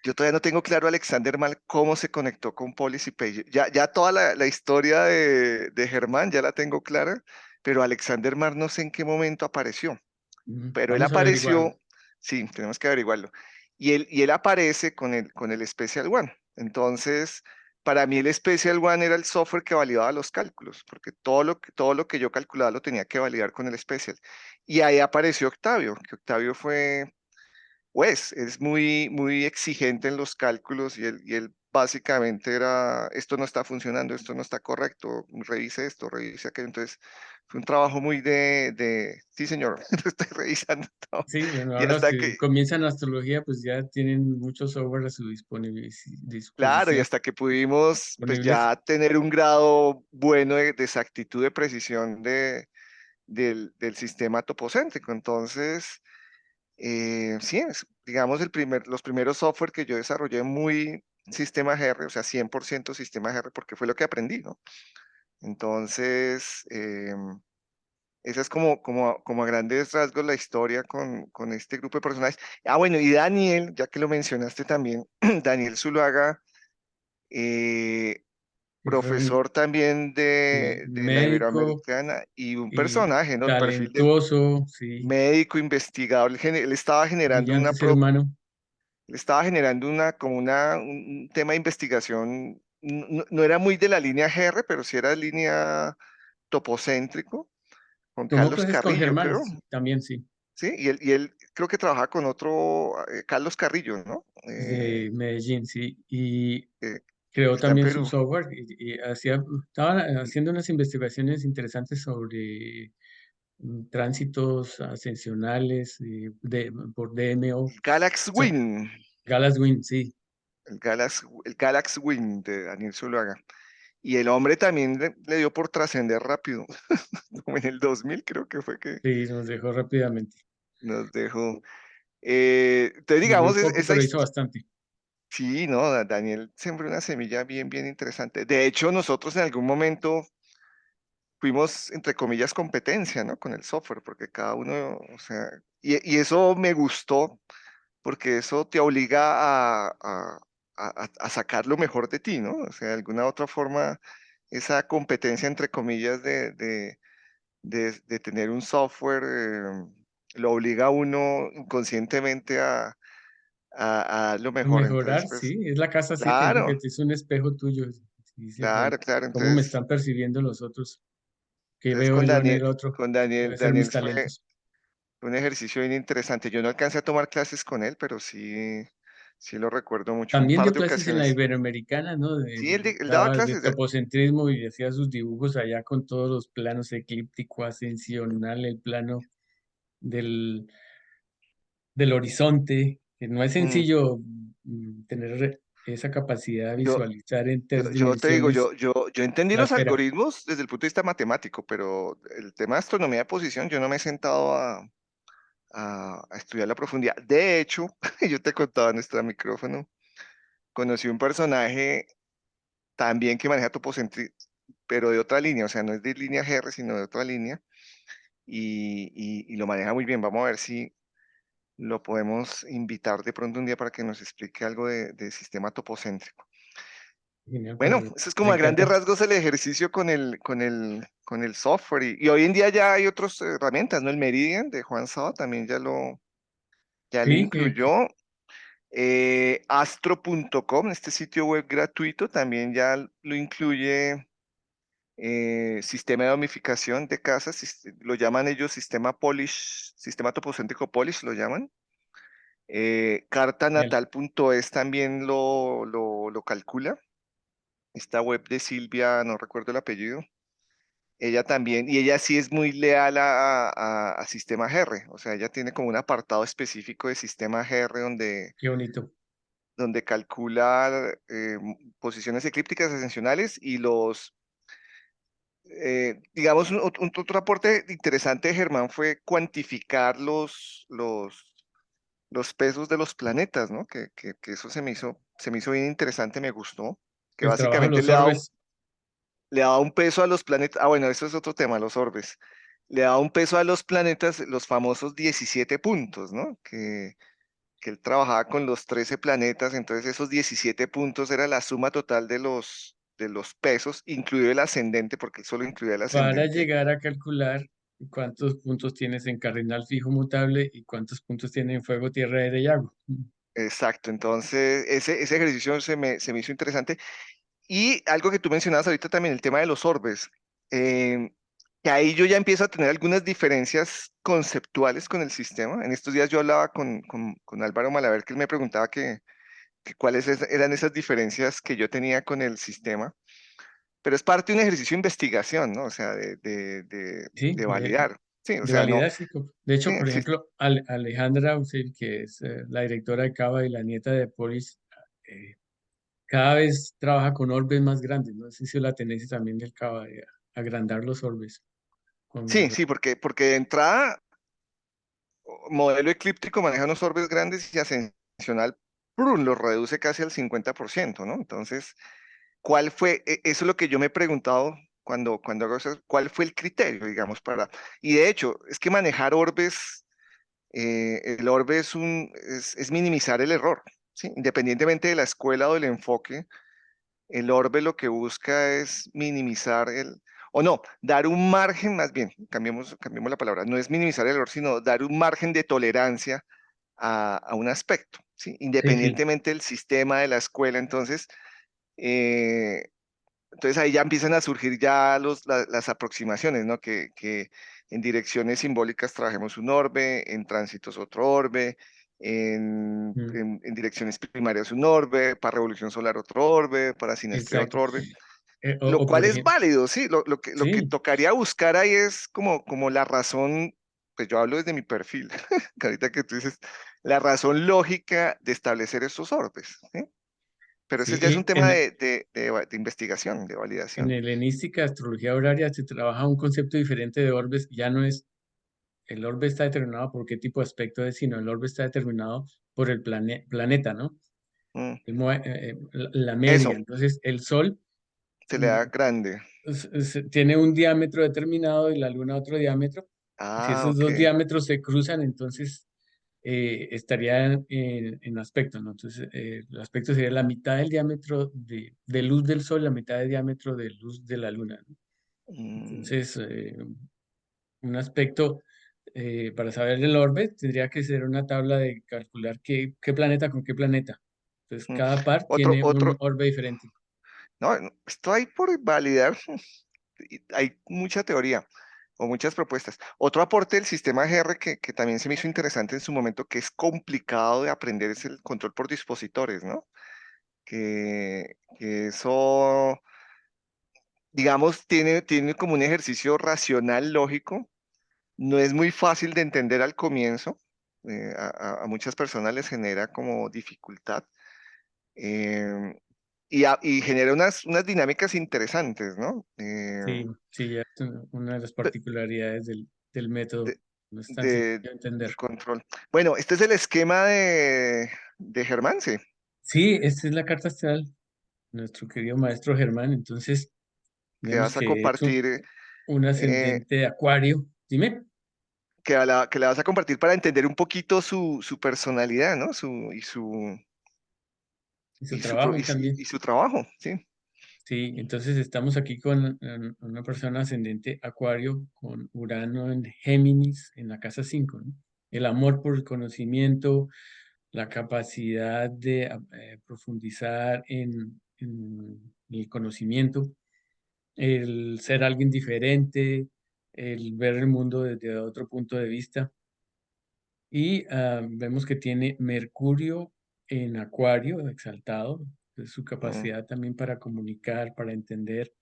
yo todavía no tengo claro Alexander Mal cómo se conectó con Policy Page. Ya toda la historia de Germán ya la tengo clara, pero Alexander Mal no sé en qué momento apareció. Pero él Vamos a averiguarlo. apareció, sí, tenemos que averiguarlo. Y él aparece con el Special One. Entonces, para mí el Special One era el software que validaba los cálculos, porque todo lo que yo calculaba lo tenía que validar con el Special. Y ahí apareció Octavio, que Octavio fue, pues, es muy, muy exigente en los cálculos y él básicamente era, esto no está funcionando, esto no está correcto, revise esto, revise aquello. Entonces, fue un trabajo muy sí señor, lo estoy revisando todo. Sí, bueno, Y ahora los hasta que que, comienzan astrología, pues ya tienen mucho software a su claro, y disposición, hasta que pudimos, pues disponibles. ya tener un grado bueno de exactitud, de precisión del sistema topocéntrico. Entonces, Sí, digamos, los primeros software que yo desarrollé muy sistema GR, o sea, 100% sistema GR, porque fue lo que aprendí, ¿no? Entonces, esa es como a grandes rasgos la historia con este grupo de personajes. Ah, bueno, y Daniel, ya que lo mencionaste también, Daniel Zuluaga, eh, que fue un profesor también de la médico Iberoamericana y un y personaje, ¿no? El perfil de talentoso, sí, médico, investigador, él estaba generando brillante ser humano. él estaba generando como un tema de investigación, no era muy de la línea GR, pero sí era línea topocéntrico, con Tomó Carlos clases con Carrillo, Germán, creo, también sí, ¿sí? Y él creo que trabaja con otro, Carlos Carrillo, ¿no? de Medellín, sí, y Eh, creó Está en también su Perú. software y estaba haciendo unas investigaciones interesantes sobre tránsitos ascensionales por DMO, Galax so, Win, Galaswing, sí, el Galax Win de Daniel Zuluaga. Y el hombre también le dio por trascender rápido, como en el 2000 creo que fue que sí, nos dejó rápidamente. nos dejó. Entonces, Duró digamos, poco, esa pero hizo historia. bastante. Sí, no, Daniel sembró una semilla bien, bien interesante. De hecho, nosotros en algún momento fuimos, entre comillas, competencia, ¿no? Con el software, porque cada uno, o sea, y eso me gustó, porque eso te obliga a sacar lo mejor de ti, ¿no? O sea, de alguna otra forma, esa competencia, entre comillas, de tener un software, lo obliga a uno inconscientemente a dar lo A mejor. Entonces, mejorar, pues, sí, es la casa 7, ¿no? claro, Que es un espejo tuyo. Dice, bueno, claro, claro. ¿cómo me Entonces, están percibiendo los otros? ¿Qué entonces veo con yo en Daniel, el otro? con Debe Daniel, ser mis Daniel fue talentos. un ejercicio bien interesante. Yo no alcancé a tomar clases con él, pero sí, sí lo recuerdo mucho, un También par dio de clases en la ocasiones. Iberoamericana, ¿no? Sí, él daba Daba de clases. topocentrismo y hacía sus dibujos allá con todos los planos eclíptico, ascensional, el plano del, del horizonte, que no es Mm, sencillo tener esa capacidad de yo, visualizar en yo te digo, dimensiones yo entendí la los esfera. algoritmos desde el punto de vista matemático, pero el tema de astronomía de posición, yo no me he sentado a estudiar la profundidad. De hecho, yo te contaba en nuestro micrófono, conocí un personaje también que maneja topocentrismo, pero de otra línea, o sea, no es de línea GR, sino de otra línea, y lo maneja muy bien. Vamos a ver si lo podemos invitar de pronto un día para que nos explique algo de sistema topocéntrico. Genial, Bueno, pues eso es me como a grandes encanta. rasgos el ejercicio con el software. Y hoy en día ya hay otras herramientas, ¿no? El Meridian de Juan Sao también ya lo Sí, incluyó. Astro.com, este sitio web gratuito, también ya lo incluye, sistema de domificación de casas, lo llaman ellos sistema Polish, sistema topocéntrico Polish, lo llaman. genial. Cartanatal.es también lo calcula. Esta web de Silvia, no recuerdo el apellido, ella también, y ella sí es muy leal a sistema GR, o sea, ella tiene como un apartado específico de sistema GR Qué bonito. donde calcula, posiciones eclípticas ascensionales y digamos, otro aporte interesante de Germán fue cuantificar los pesos de los planetas, ¿no? Que eso se me hizo bien interesante, me gustó, que El trabajo de básicamente los orbes, le daba un peso a los planetas. Ah, bueno, eso es otro tema, los orbes. Le daba un peso a los planetas, los famosos 17 puntos, ¿no? Que él trabajaba con los 13 planetas, entonces esos 17 puntos era la suma total de los pesos, incluido el ascendente, porque él solo incluía el para ascendente. llegar a calcular cuántos puntos tienes en cardinal fijo mutable y cuántos puntos tiene en fuego, tierra, aire y agua. Exacto, entonces ese ejercicio se me hizo interesante. Y algo que tú mencionabas ahorita también, el tema de los orbes, eh, que ahí yo ya empiezo a tener algunas diferencias conceptuales con el sistema. En estos días yo hablaba con Álvaro Malaver, que él me preguntaba que cuáles eran esas diferencias que yo tenía con el sistema, pero es parte de un ejercicio de investigación, ¿no? O sea, Sí, de validar. Sí, o de sea, no, validar, sí. De sí, hecho, por ejemplo, Alejandra Usel, que es la directora de Cava y la nieta de Polis, eh, cada vez trabaja con orbes más grandes. No sé si la tendencia también del Cava de agrandar los orbes con sí, mayores. sí, porque de entrada, modelo eclíptico maneja unos orbes grandes y ascensional, ¡prun!, los reduce casi al 50%, ¿no? Entonces, ¿cuál fue? Eso es lo que yo me he preguntado cuando hago eso, ¿cuál fue el criterio, digamos, para... Y de hecho, es que manejar orbes, el orbe es minimizar el error, ¿sí? Independientemente de la escuela o del enfoque, el orbe lo que busca es minimizar o no, dar un margen, más bien, cambiemos la palabra, no es minimizar el error, sino dar un margen de tolerancia a un aspecto, ¿sí? Sí, sí, Independientemente del sistema de la escuela. Eh, entonces ahí ya empiezan a surgir ya las aproximaciones, ¿no? Que en direcciones simbólicas trabajemos un orbe, en tránsitos otro orbe, mm, en direcciones primarias un orbe, para revolución solar otro orbe, para sinestría exacto. otro orbe, O, lo o por cual es ejemplo, válido, sí. Lo que sí, tocaría buscar ahí es como la razón, pues yo hablo desde mi perfil, que ahorita que tú dices, la razón lógica de establecer estos orbes, ¿sí? Pero ese sí, ya es un tema de investigación, de en validación. helenística, astrología horaria, se trabaja un concepto diferente de orbes. Ya no es el orbe está determinado por qué tipo de aspecto es, sino el orbe está determinado por el planeta, ¿no? Mm, La Eso, media. Entonces, el Sol se le mm, da grande. tiene un diámetro determinado y la Luna otro diámetro. Y si Ah, esos dos ok. diámetros se cruzan, entonces estarían en aspecto, ¿no? Entonces, el aspecto sería la mitad del diámetro de luz del Sol, la mitad del diámetro de luz de la Luna, ¿no? Mm, Entonces, un aspecto, para saber el orbe, tendría que ser una tabla de calcular qué planeta con qué planeta. Entonces, mm. cada par Otro, tiene un otro, orbe diferente. no, no, esto hay por validar, y hay mucha teoría o muchas propuestas. Otro aporte del sistema GR que también se me hizo interesante en su momento, que es complicado de aprender, es el control por dispositores, ¿no? Que eso, digamos, tiene como un ejercicio racional lógico. No es muy fácil de entender al comienzo. A muchas personas les genera como dificultad, em, y genera unas dinámicas interesantes, ¿no? Sí, sí, ya es una de las particularidades del método. De, No es tan sencillo de- de entender. de control. Bueno, este es el esquema de Hermance, Sí, esta es la carta astral, nuestro querido maestro Germán. Entonces, que vemos vas a que es un, compartir, un eh, ascendente de Acuario. Dime, que le vas a compartir para entender un poquito su personalidad, ¿no? y su trabajo también. Y su trabajo, ¿sí? Sí, entonces estamos aquí con una persona ascendente Acuario con Urano en Géminis en la casa 5, ¿no? El amor por el conocimiento, la capacidad de profundizar en el conocimiento, el ser alguien diferente, el ver el mundo desde otro punto de vista. Y vemos que tiene Mercurio en Acuario, exaltado, es su Mm, capacidad también para comunicar, para entender.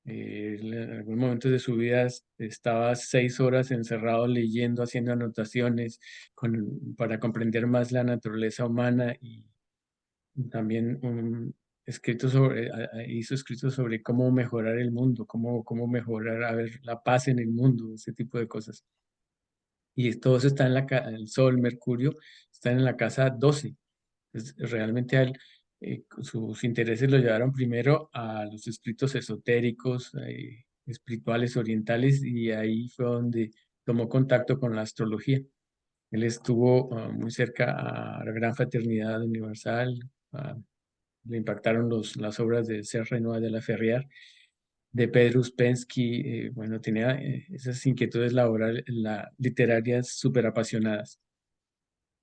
Él en algún momento de su vida estaba 6 horas encerrado leyendo, haciendo anotaciones para comprender más la naturaleza humana y también hizo escritos sobre cómo mejorar el mundo, cómo mejorar, a ver, la paz en el mundo, ese tipo de cosas. Y todo eso está el Sol, Mercurio, están en la casa 12. Realmente sus intereses lo llevaron primero a los escritos esotéricos, espirituales, orientales, y ahí fue donde tomó contacto con la astrología. Él estuvo muy cerca a la Gran Fraternidad Universal, ah, le impactaron las obras de Serra Noa de la Ferrier, de Pedro Uspensky. Bueno, tenía esas inquietudes literarias súper apasionadas.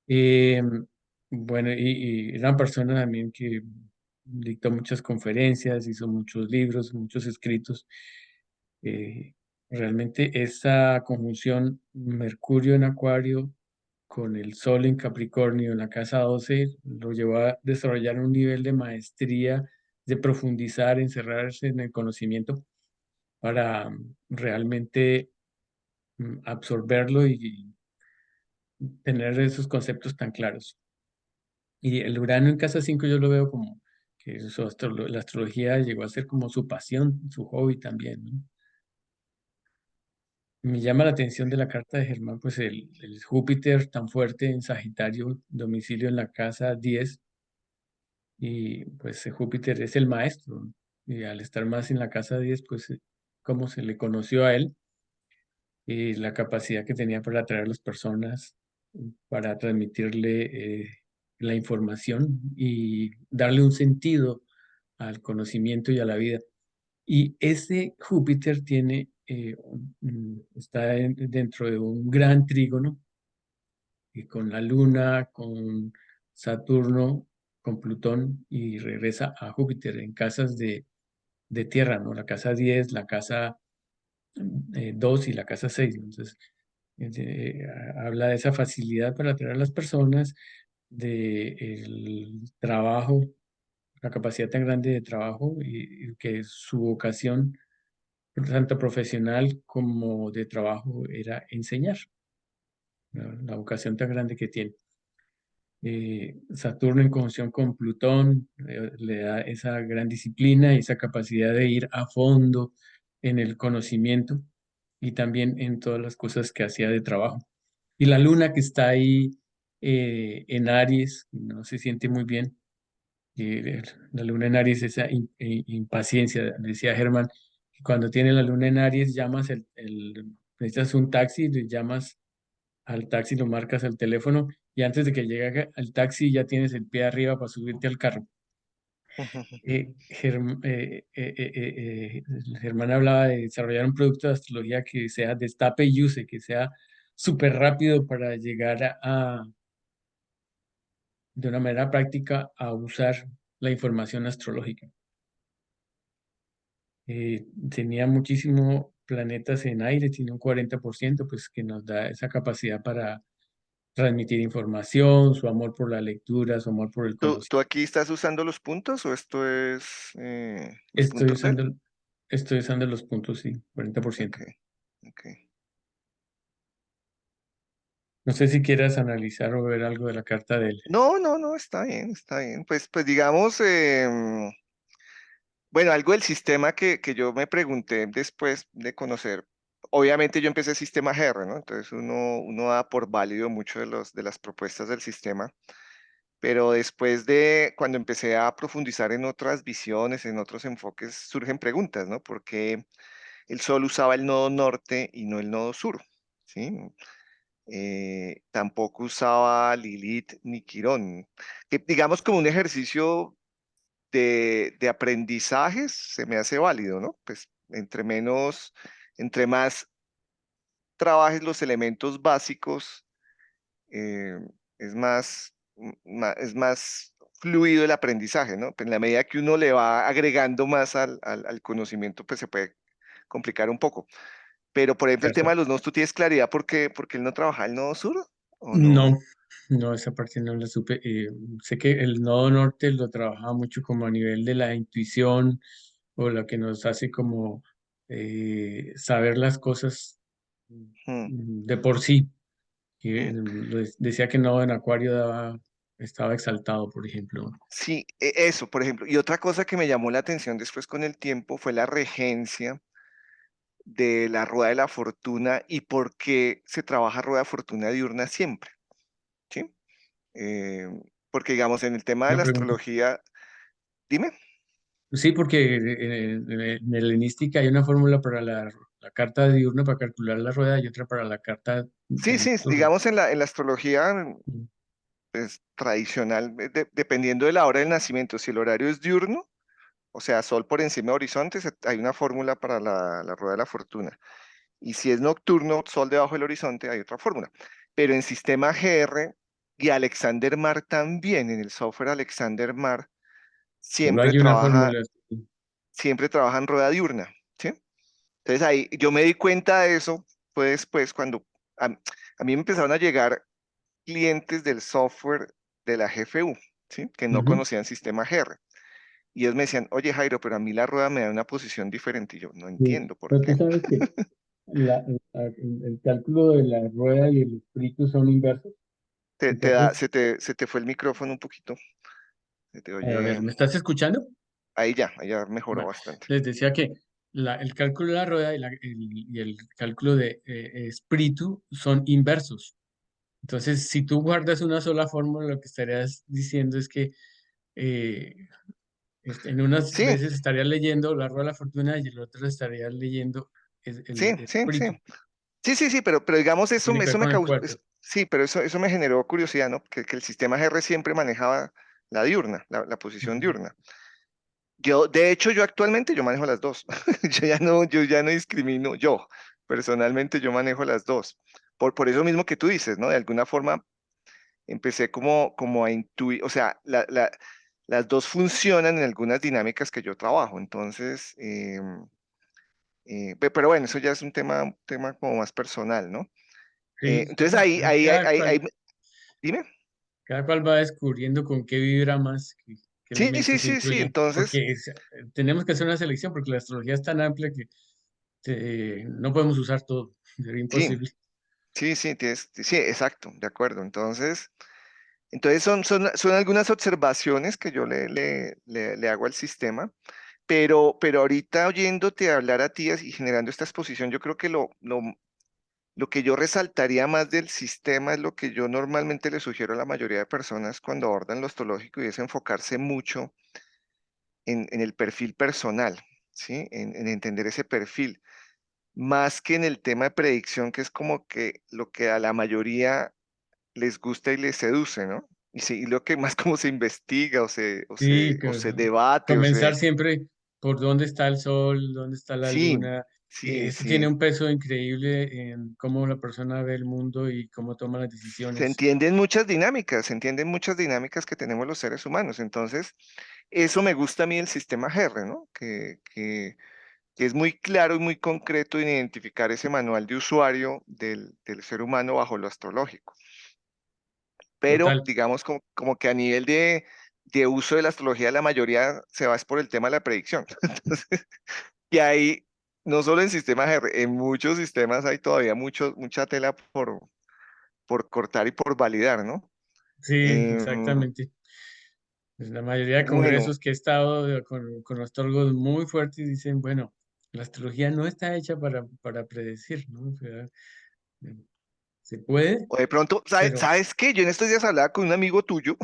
Eh, bueno, y era una persona también que dictó muchas conferencias, hizo muchos libros, muchos escritos. Eh, Realmente esa conjunción Mercurio en Acuario con el Sol en Capricornio en la casa 12 lo llevó a desarrollar un nivel de maestría, de profundizar, encerrarse en el conocimiento para realmente absorberlo y tener esos conceptos tan claros. Y el Urano en casa 5 yo lo veo como que la astrología llegó a ser como su pasión, su hobby también, ¿no? Me llama la atención de la carta de Germán, pues el Júpiter tan fuerte en Sagitario, domicilio en la casa 10, y pues Júpiter es el maestro, ¿no? Y al estar más en la casa 10, pues cómo se le conoció a él y la capacidad que tenía para atraer a las personas, para transmitirle la información y darle un sentido al conocimiento y a la vida. Y ese Júpiter está dentro de un gran trígono con la Luna, con Saturno, con Plutón y regresa a Júpiter en casas de tierra, ¿no? La casa 10, la casa 2 y la casa 6. Entonces, habla de esa facilidad para atraer a las personas, de el trabajo, la capacidad tan grande de trabajo y que su vocación tanto profesional como de trabajo, era enseñar, ¿no? La vocación tan grande que tiene. Saturno en conjunción con Plutón le da esa gran disciplina y esa capacidad de ir a fondo en el conocimiento y también en todas las cosas que hacía de trabajo. Y la luna que está ahí en Aries, no se siente muy bien. La luna en Aries, esa impaciencia, decía Germán, que cuando tiene la luna en Aries, necesitas un taxi, le llamas al taxi, lo marcas al teléfono y antes de que llegue al taxi ya tienes el pie arriba para subirte al carro. Germán hablaba de desarrollar un producto de astrología que sea destape y use, que sea súper rápido para llegar de una manera práctica a usar la información astrológica. Tenía muchísimo planetas en aire, tiene un 40%, pues que nos da esa capacidad para transmitir información, su amor por la lectura, su amor por el ¿Tú conocimiento. aquí estás usando los puntos o esto es los Estoy puntos de él? usando, estoy usando los puntos, sí, Ok, 40%. ok. No sé si quieras analizar o ver algo de la carta de él. No, no, no, está bien, está bien. Pues digamos, bueno, algo del sistema que yo me pregunté después de conocer. Obviamente yo empecé sistema GR, ¿no? Entonces uno da por válido mucho de las propuestas del sistema, pero después de cuando empecé a profundizar en otras visiones, en otros enfoques, surgen preguntas, ¿no? ¿Por qué el Sol usaba el nodo norte y no el nodo sur? ¿Sí? Tampoco usaba Lilith ni Quirón. Que, digamos como un ejercicio de aprendizajes se me hace válido, ¿no? Pues entre más trabajes los elementos básicos, eh, es más fluido el aprendizaje, ¿no? Pues en la medida que uno le va agregando más al conocimiento, pues se puede complicar un poco. Pero, por ejemplo, el tema ¿Cierto? de los nodos, ¿tú tienes claridad por qué él no trabaja el nodo sur o No, no? no, esa parte no la supe. Sé que el nodo norte lo trabajaba mucho como a nivel de la intuición o lo que nos hace como saber las cosas Hmm, de por sí. Que hmm. decía que no en Acuario estaba exaltado, por ejemplo. Sí, eso, por ejemplo. Y otra cosa que me llamó la atención después con el tiempo fue la regencia de la rueda de la fortuna y por qué se trabaja rueda de fortuna diurna siempre, ¿sí? Eh, Porque, digamos, en el tema de Una la pregunta. astrología, dime. Sí, porque en el helenística hay una fórmula para la carta diurna para calcular la rueda y otra para la carta Sí, sí, nocturna. digamos en la astrología Mm. pues, tradicional, dependiendo de la hora del nacimiento, si el horario es diurno, o sea, sol por encima de horizonte, hay una fórmula para la rueda de la fortuna. Y si es nocturno, sol debajo del horizonte, hay otra fórmula. Pero en sistema GR y Alexander Mar también, en el software Alexander Mar, Solo siempre hay una trabaja, fórmula. siempre trabaja en rueda diurna, ¿sí? Entonces ahí yo me di cuenta de eso, fue después cuando a, a mí me empezaron a llegar clientes del software de la GFU, ¿sí? Que no Ujú. conocían sistema GR. Y ellos me decían, oye Jairo, pero a mí la rueda me da una posición diferente. Y yo no Sí. entiendo por Pero tú qué. sabes que el cálculo de la rueda y el espíritu son inversos. Entonces, Se te fue el micrófono un poquito. Se te a ver, oye. ¿me estás escuchando? Ahí ya mejoró Bueno, bastante. les decía que el cálculo de la rueda y el cálculo de espíritu son inversos. Entonces, si tú guardas una sola fórmula, lo que estarías diciendo es que eh, en unas Sí, veces estarías leyendo la rueda de la fortuna y en otras estarías leyendo sí, el sí, sí. espíritu, Sí, sí, sí, pero digamos que tiene que ver eso me con el causó, cuerpo. sí, pero eso me generó curiosidad, ¿no? Que el sistema GR siempre manejaba la diurna, la posición Ujú. diurna. Yo, de hecho, yo actualmente yo manejo las dos. Yo ya no discrimino, yo, personalmente yo manejo las dos. Por eso mismo que tú dices, ¿no? De alguna forma empecé como a intuir, o sea, las dos funcionan en algunas dinámicas que yo trabajo. Entonces, pero bueno, eso ya es un tema como más personal, ¿no? Sí, Entonces dime. cada cual va descubriendo con qué vibra más, qué Sí, sí, elementos sí, sí. influyen, Entonces, porque tenemos que hacer una selección, porque la astrología es tan amplia que no podemos usar todo, sería sí, imposible. sí, sí, sí, exacto, de acuerdo. Entonces son algunas observaciones que yo le hago al sistema, pero ahorita oyéndote hablar a ti y generando esta exposición, yo creo que lo que yo resaltaría más del sistema es lo que yo normalmente le sugiero a la mayoría de personas cuando abordan lo astrológico y es enfocarse mucho en el perfil personal, ¿sí? En entender ese perfil, más que en el tema de predicción, que es como que lo que a la mayoría les gusta y les seduce, ¿no? Y, sí, y lo que más como se investiga Sí, o se debate comenzar siempre por dónde está el sol, dónde está la sí, luna. sí, Eso tiene sí. un peso increíble en cómo la persona ve el mundo y cómo toma las decisiones. Se entienden muchas dinámicas que tenemos los seres humanos. Entonces, eso me gusta a mí del sistema GR, ¿no? Que es muy claro y muy concreto en identificar ese manual de usuario del ser humano bajo lo astrológico. Pero Total. digamos como que a nivel de uso de la astrología, la mayoría se va es por el tema de la predicción. Entonces, y ahí, no solo en sistemas GR, en muchos sistemas hay todavía mucha tela por cortar y por validar, ¿no? Sí, Em, exactamente. Pues la mayoría de bueno, congresos que he estado con astrólogos muy fuertes dicen, bueno, la astrología no está hecha para predecir, ¿no? O sea, eh, se puede, o de pronto, pero ¿sabes qué? Yo en estos días hablaba con un amigo tuyo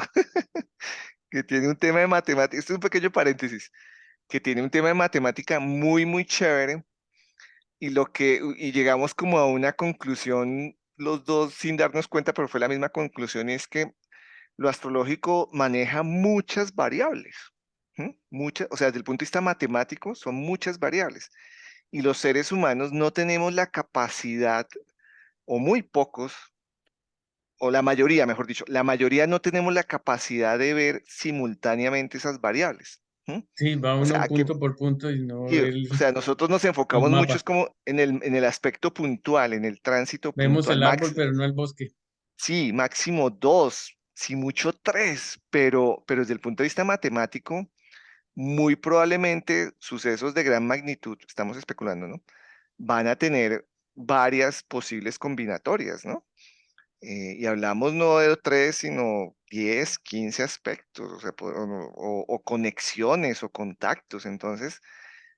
que tiene un tema de matemática, esto es un pequeño paréntesis, que tiene un tema de matemática muy, muy chévere y llegamos como a una conclusión los dos sin darnos cuenta, pero fue la misma conclusión, y es que lo astrológico maneja muchas variables. Muchas, o sea, desde el punto de vista matemático, son muchas variables. Y los seres humanos no tenemos la capacidad, o muy pocos, o la mayoría, mejor dicho, la mayoría no tenemos la capacidad de ver simultáneamente esas variables. ¿M? sí, va O uno sea, punto por punto y no sí, ve o sea, nosotros nos el enfocamos mucho es mapa. como en el aspecto puntual, en el tránsito Vemos puntual. el árbol, pero no el bosque. Sí, máximo dos, si mucho tres, pero desde el punto de vista matemático, muy probablemente sucesos de gran magnitud, estamos especulando, ¿no? Van a tener varias posibles combinatorias, ¿no? Y hablamos no de tres, sino 10, 15 aspectos, o sea, o conexiones o contactos. Entonces,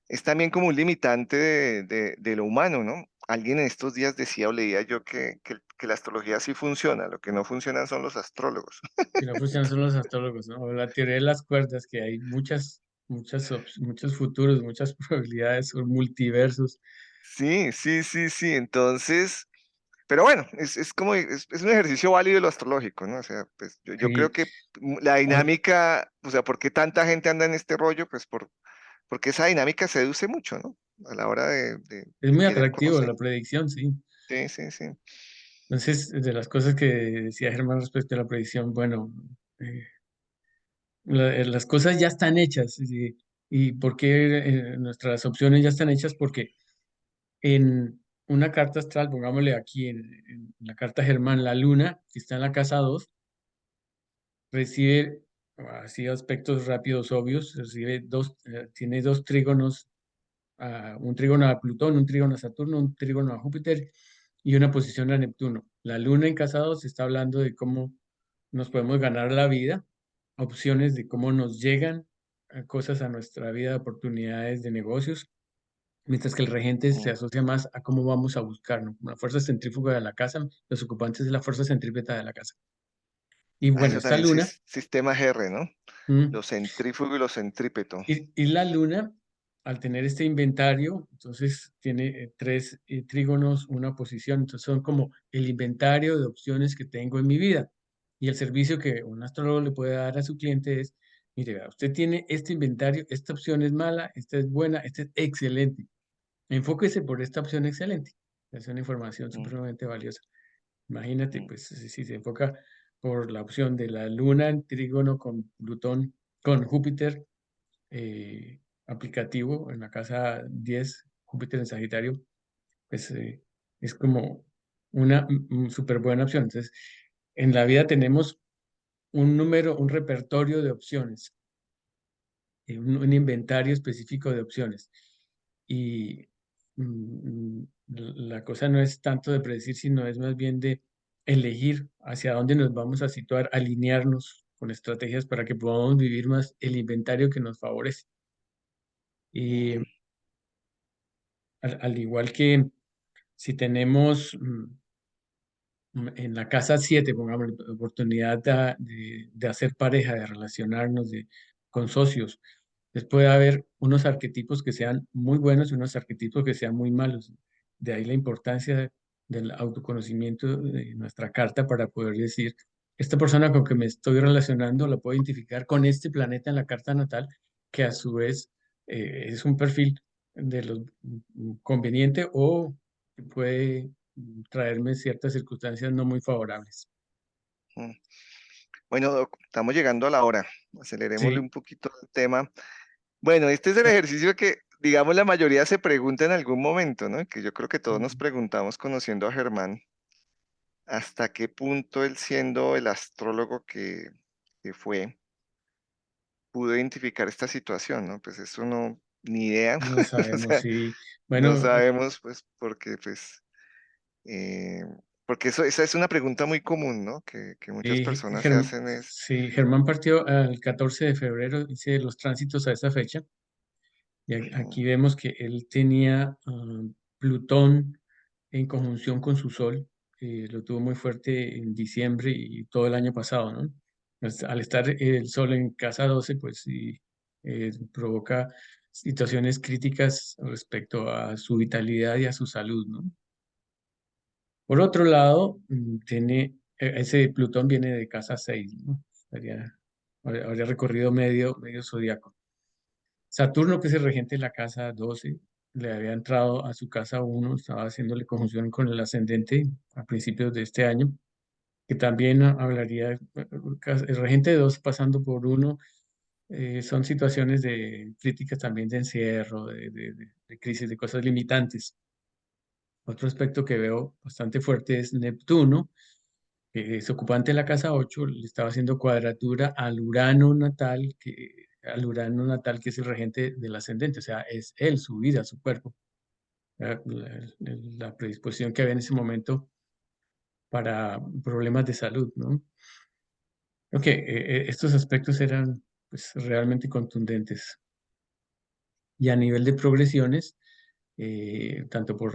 es también como un limitante de lo humano, ¿no? Alguien en estos días decía o leía yo que la astrología sí funciona, lo que no funcionan son los astrólogos. Que no funcionan son los astrólogos, ¿no? O la teoría de las cuerdas, que hay muchos futuros, muchas probabilidades, o multiversos. Sí, sí, sí, sí. Entonces, pero bueno, es un ejercicio válido de lo astrológico, ¿no? O sea, pues yo creo Sí, que la ahora, dinámica, o sea, ¿por qué tanta gente anda en este rollo? Pues porque esa dinámica seduce mucho, ¿no? A la hora es de muy querer atractivo conocer. la predicción, sí. Sí, sí, sí. Entonces, de las cosas que decía Germán respecto a la predicción, bueno, eh, las cosas ya están hechas. ¿Y por qué nuestras opciones ya están hechas? Porque en una carta astral, pongámosle aquí en la carta Germán, la luna, que está en la casa 2 recibe así aspectos rápidos obvios, recibe tiene dos trígonos, un trígono a Plutón, un trígono a Saturno, un trígono a Júpiter y una posición a Neptuno. La luna en casa 2 está hablando de cómo nos podemos ganar la vida, opciones de cómo nos llegan cosas a nuestra vida, oportunidades de negocios. mientras que el regente se mm. asocia más a cómo vamos a buscar, ¿no? Como la fuerza centrífuga de la casa, los ocupantes de la fuerza centrípeta de la casa. Y Ah, bueno, eso esta también luna, sistema GR, ¿no? mm, Lo centrífugo y lo centrípeto. y la luna, al tener este inventario, entonces tiene tres trígonos, una posición, entonces son como el inventario de opciones que tengo en mi vida. Y el servicio que un astrólogo le puede dar a su cliente es, mire, vea, usted tiene este inventario, esta opción es mala, esta es buena, esta es excelente. Enfóquese por esta opción excelente. Es una información Mm, supremamente valiosa. Imagínate, mm, pues, si se enfoca por la opción de la luna en trígono con Plutón, con Júpiter, aplicativo en la casa 10 Júpiter en Sagitario, pues es como una súper buena opción. Entonces, en la vida tenemos un número, un repertorio de opciones, un inventario específico de opciones. Y la cosa no es tanto de predecir, sino es más bien de elegir hacia dónde nos vamos a situar, alinearnos con estrategias para que podamos vivir más el inventario que nos favorece. Y mm, al igual que si tenemos en la casa 7 pongamos, la oportunidad de hacer pareja, de relacionarnos con socios, pues puede haber unos arquetipos que sean muy buenos y unos arquetipos que sean muy malos. De ahí la importancia del autoconocimiento de nuestra carta para poder decir, esta persona con que me estoy relacionando la puedo identificar con este planeta en la carta natal, que a su vez es un perfil de los conveniente o que puede traerme ciertas circunstancias no muy favorables. mm. Bueno, Doc, estamos llegando a la hora. Acelerémosle Sí, un poquito el tema. Bueno, este es el ejercicio que, digamos, la mayoría se pregunta en algún momento, ¿no? Que yo creo que todos nos mm, preguntamos conociendo a Germán, hasta qué punto él siendo el astrólogo que fue, pudo identificar esta situación, ¿no? Pues eso no, ni idea. no O sabemos sea, si, no bueno, sabemos, pues, eh, porque eso, esa es una pregunta muy común, ¿no? Que muchas sí, personas se hacen es, sí, Germán partió el 14 de febrero, hice los tránsitos a esa fecha, y ujú, aquí vemos que él tenía Plutón en conjunción con su Sol, lo tuvo muy fuerte en diciembre y todo el año pasado, ¿no? Pues, al estar el Sol en casa 12, pues sí, provoca situaciones críticas respecto a su vitalidad y a su salud, ¿no? Por otro lado, tiene, ese Plutón viene de casa 6, ¿no? Habría recorrido medio zodiaco. Saturno, que es el regente de la casa 12, le había entrado a su casa 1, estaba haciéndole conjunción con el ascendente a principios de este año, que también hablaría, el regente de 2 pasando por 1, son situaciones de críticas también de encierro, de crisis, de cosas limitantes. Otro aspecto que veo bastante fuerte es Neptuno, que es ocupante de la casa 8, le estaba haciendo cuadratura al Urano natal que es el regente del ascendente, o sea, es él, su vida, su cuerpo, la predisposición que había en ese momento para problemas de salud, ¿no? Ok, estos aspectos eran pues realmente contundentes. Y a nivel de progresiones, tanto por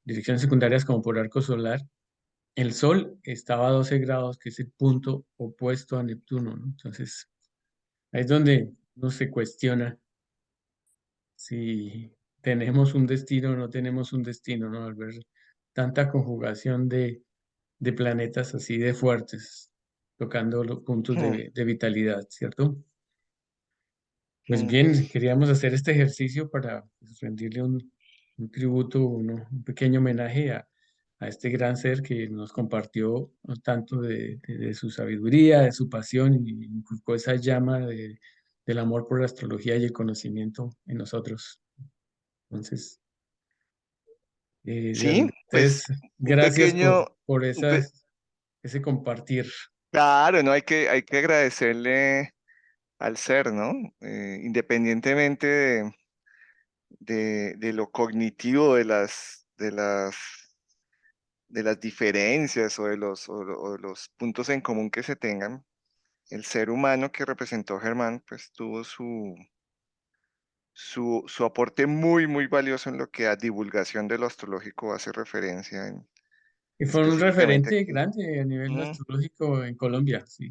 direcciones secundarias como por arco solar, el Sol estaba a 12 grados, que es el punto opuesto a Neptuno, ¿no? Entonces, ahí es donde uno se cuestiona si tenemos un destino o no tenemos un destino, ¿no? Al ver tanta conjugación de planetas así de fuertes, tocando los puntos mm, de vitalidad, ¿cierto? Pues mm. bien, queríamos hacer este ejercicio para pues, rendirle un tributo, un pequeño homenaje a este gran ser que nos compartió tanto de su sabiduría, de su pasión y inculcó esa llama del amor por la astrología y el conocimiento en nosotros. Entonces, Sí, pues entonces, un gracias pequeño, por un pe- ese compartir. claro, ¿no? Hay que agradecerle al ser, ¿no? Independientemente de lo cognitivo, de las diferencias o de los puntos en común que se tengan, el ser humano que representó Germán, pues tuvo su aporte muy, muy valioso en lo que a divulgación de lo astrológico hace referencia Y fue un específicamente referente aquí. grande a nivel Mm, astrológico en Colombia, sí.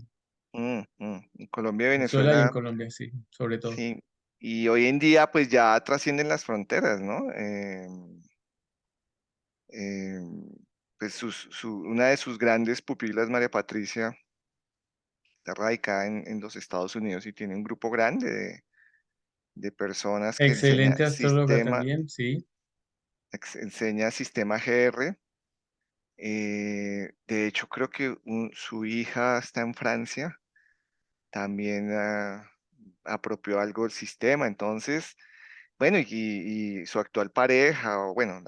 En Colombia y Venezuela y en Venezuela, Colombia, sí, sobre todo. sí. Y hoy en día pues ya trascienden las fronteras, ¿no? Eh, pues una de sus grandes pupilas, María Patricia, está radicada en los Estados Unidos y tiene un grupo grande de personas que Excelente astróloga también, sí. enseña sistema GR. De hecho, creo que su hija está en Francia, también apropió algo del sistema. Entonces, bueno, y su actual pareja, o bueno,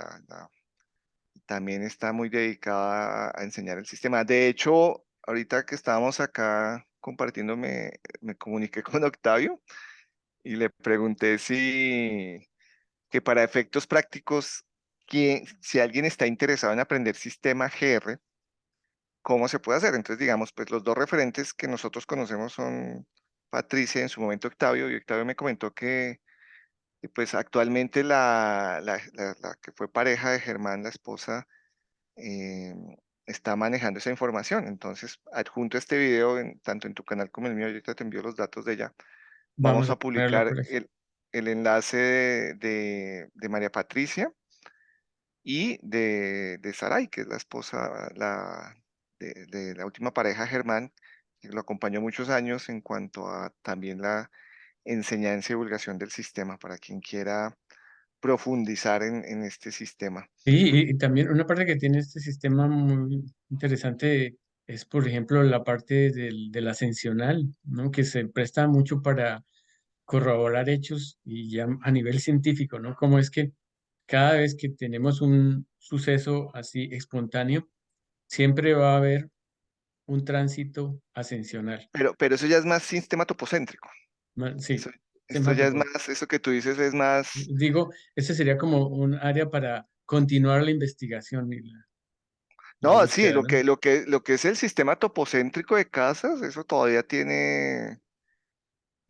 también está muy dedicada a enseñar el sistema. De hecho, ahorita que estábamos acá compartiendo, me comuniqué con Octavio y le pregunté que para efectos prácticos, si alguien está interesado en aprender sistema GR, ¿cómo se puede hacer? Entonces, digamos, pues los dos referentes que nosotros conocemos son Patricia, en su momento Octavio, y Octavio me comentó que, pues actualmente la que fue pareja de Germán, la esposa, eh, está manejando esa información. Entonces, adjunto este video, tanto en tu canal como en el mío, yo ahorita te envío los datos de ella. Vamos Vamos a a ponerlo publicar por aquí. el enlace de María Patricia y de Saray, que es la esposa de la última pareja de Germán, que lo acompañó muchos años en cuanto a también la enseñanza y divulgación del sistema, para quien quiera profundizar en este sistema. Sí, y también una parte que tiene este sistema muy interesante es, por ejemplo, la parte del ascensional, ¿no? Que se presta mucho para corroborar hechos y ya a nivel científico, ¿no? Como es que cada vez que tenemos un suceso así espontáneo, siempre va a haber un tránsito ascensional. Pero eso ya es más sistema topocéntrico. Sí, Eso, esto ya es semántico. más, eso que tú dices es más. Digo, ese sería como un área para continuar la investigación y la No, sí, búsqueda, ¿no? lo que es el sistema topocéntrico de casas, eso todavía tiene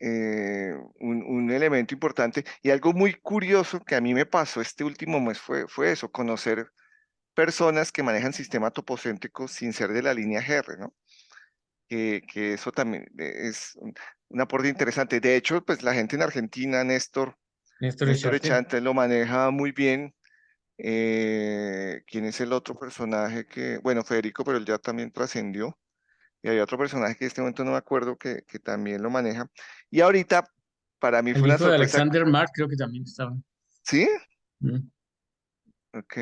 un elemento importante. Y algo muy curioso que a mí me pasó este último mes fue eso, conocer personas que manejan sistema topocéntrico sin ser de la línea GR, ¿no? Que eso también es un aporte interesante. De hecho, pues la gente en Argentina, Néstor Néstor Echarte. Echante lo maneja muy bien. ¿Quién es el otro personaje bueno, Federico, pero él ya también trascendió? Y hay otro personaje que en este momento no me acuerdo que también lo maneja. Y ahorita, para mí El fue una hijo de sorpresa. Alexander Mark creo que también estaba. ¿Sí? Mm. Ok.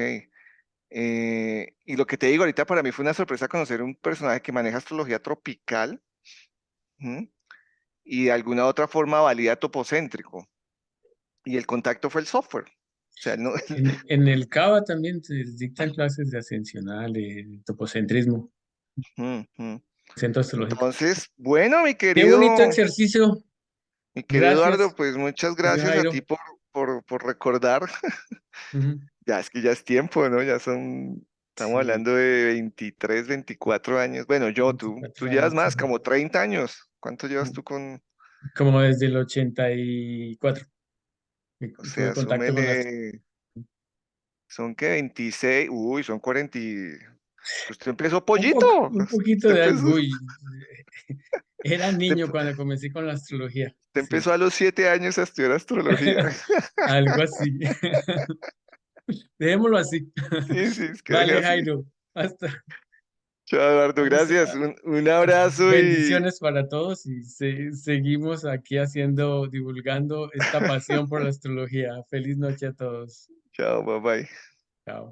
Y lo que te digo ahorita, para mí fue una sorpresa conocer un personaje que maneja astrología tropical, ¿m? Y de alguna otra forma valida topocéntrico. Y el contacto fue el software. O sea, no. En el CABA también se dictan clases de ascensional, de topocentrismo, Ujú. centro astrológico. Entonces, bueno, Qué bonito ejercicio. mi querido Eduardo, Gracias, pues muchas señor gracias a ti Jairo. por recordar. Ujú. Ya es que ya es tiempo, ¿no? Estamos Sí, hablando de 23, 24 años. Bueno, tú 24 llevas años. más, como 30 años. ¿Cuánto llevas tú con, Como desde el 84 que o tuve sea, contacto con las... son que 26, uy, son 40 pues usted empezó pollito, Un poquito usted de empezó, algo. Era usted, niño cuando comencé con la astrología. usted Sí, empezó a los 7 años a estudiar astrología. algo así. Dejémoslo así. Sí, sí, es que dejé Vale, así. Jairo. Hasta. Chao, Eduardo, Vamos gracias. Un abrazo y bendiciones para todos y seguimos aquí haciendo, divulgando esta pasión por la astrología. Feliz noche a todos. chao, bye bye. Chao.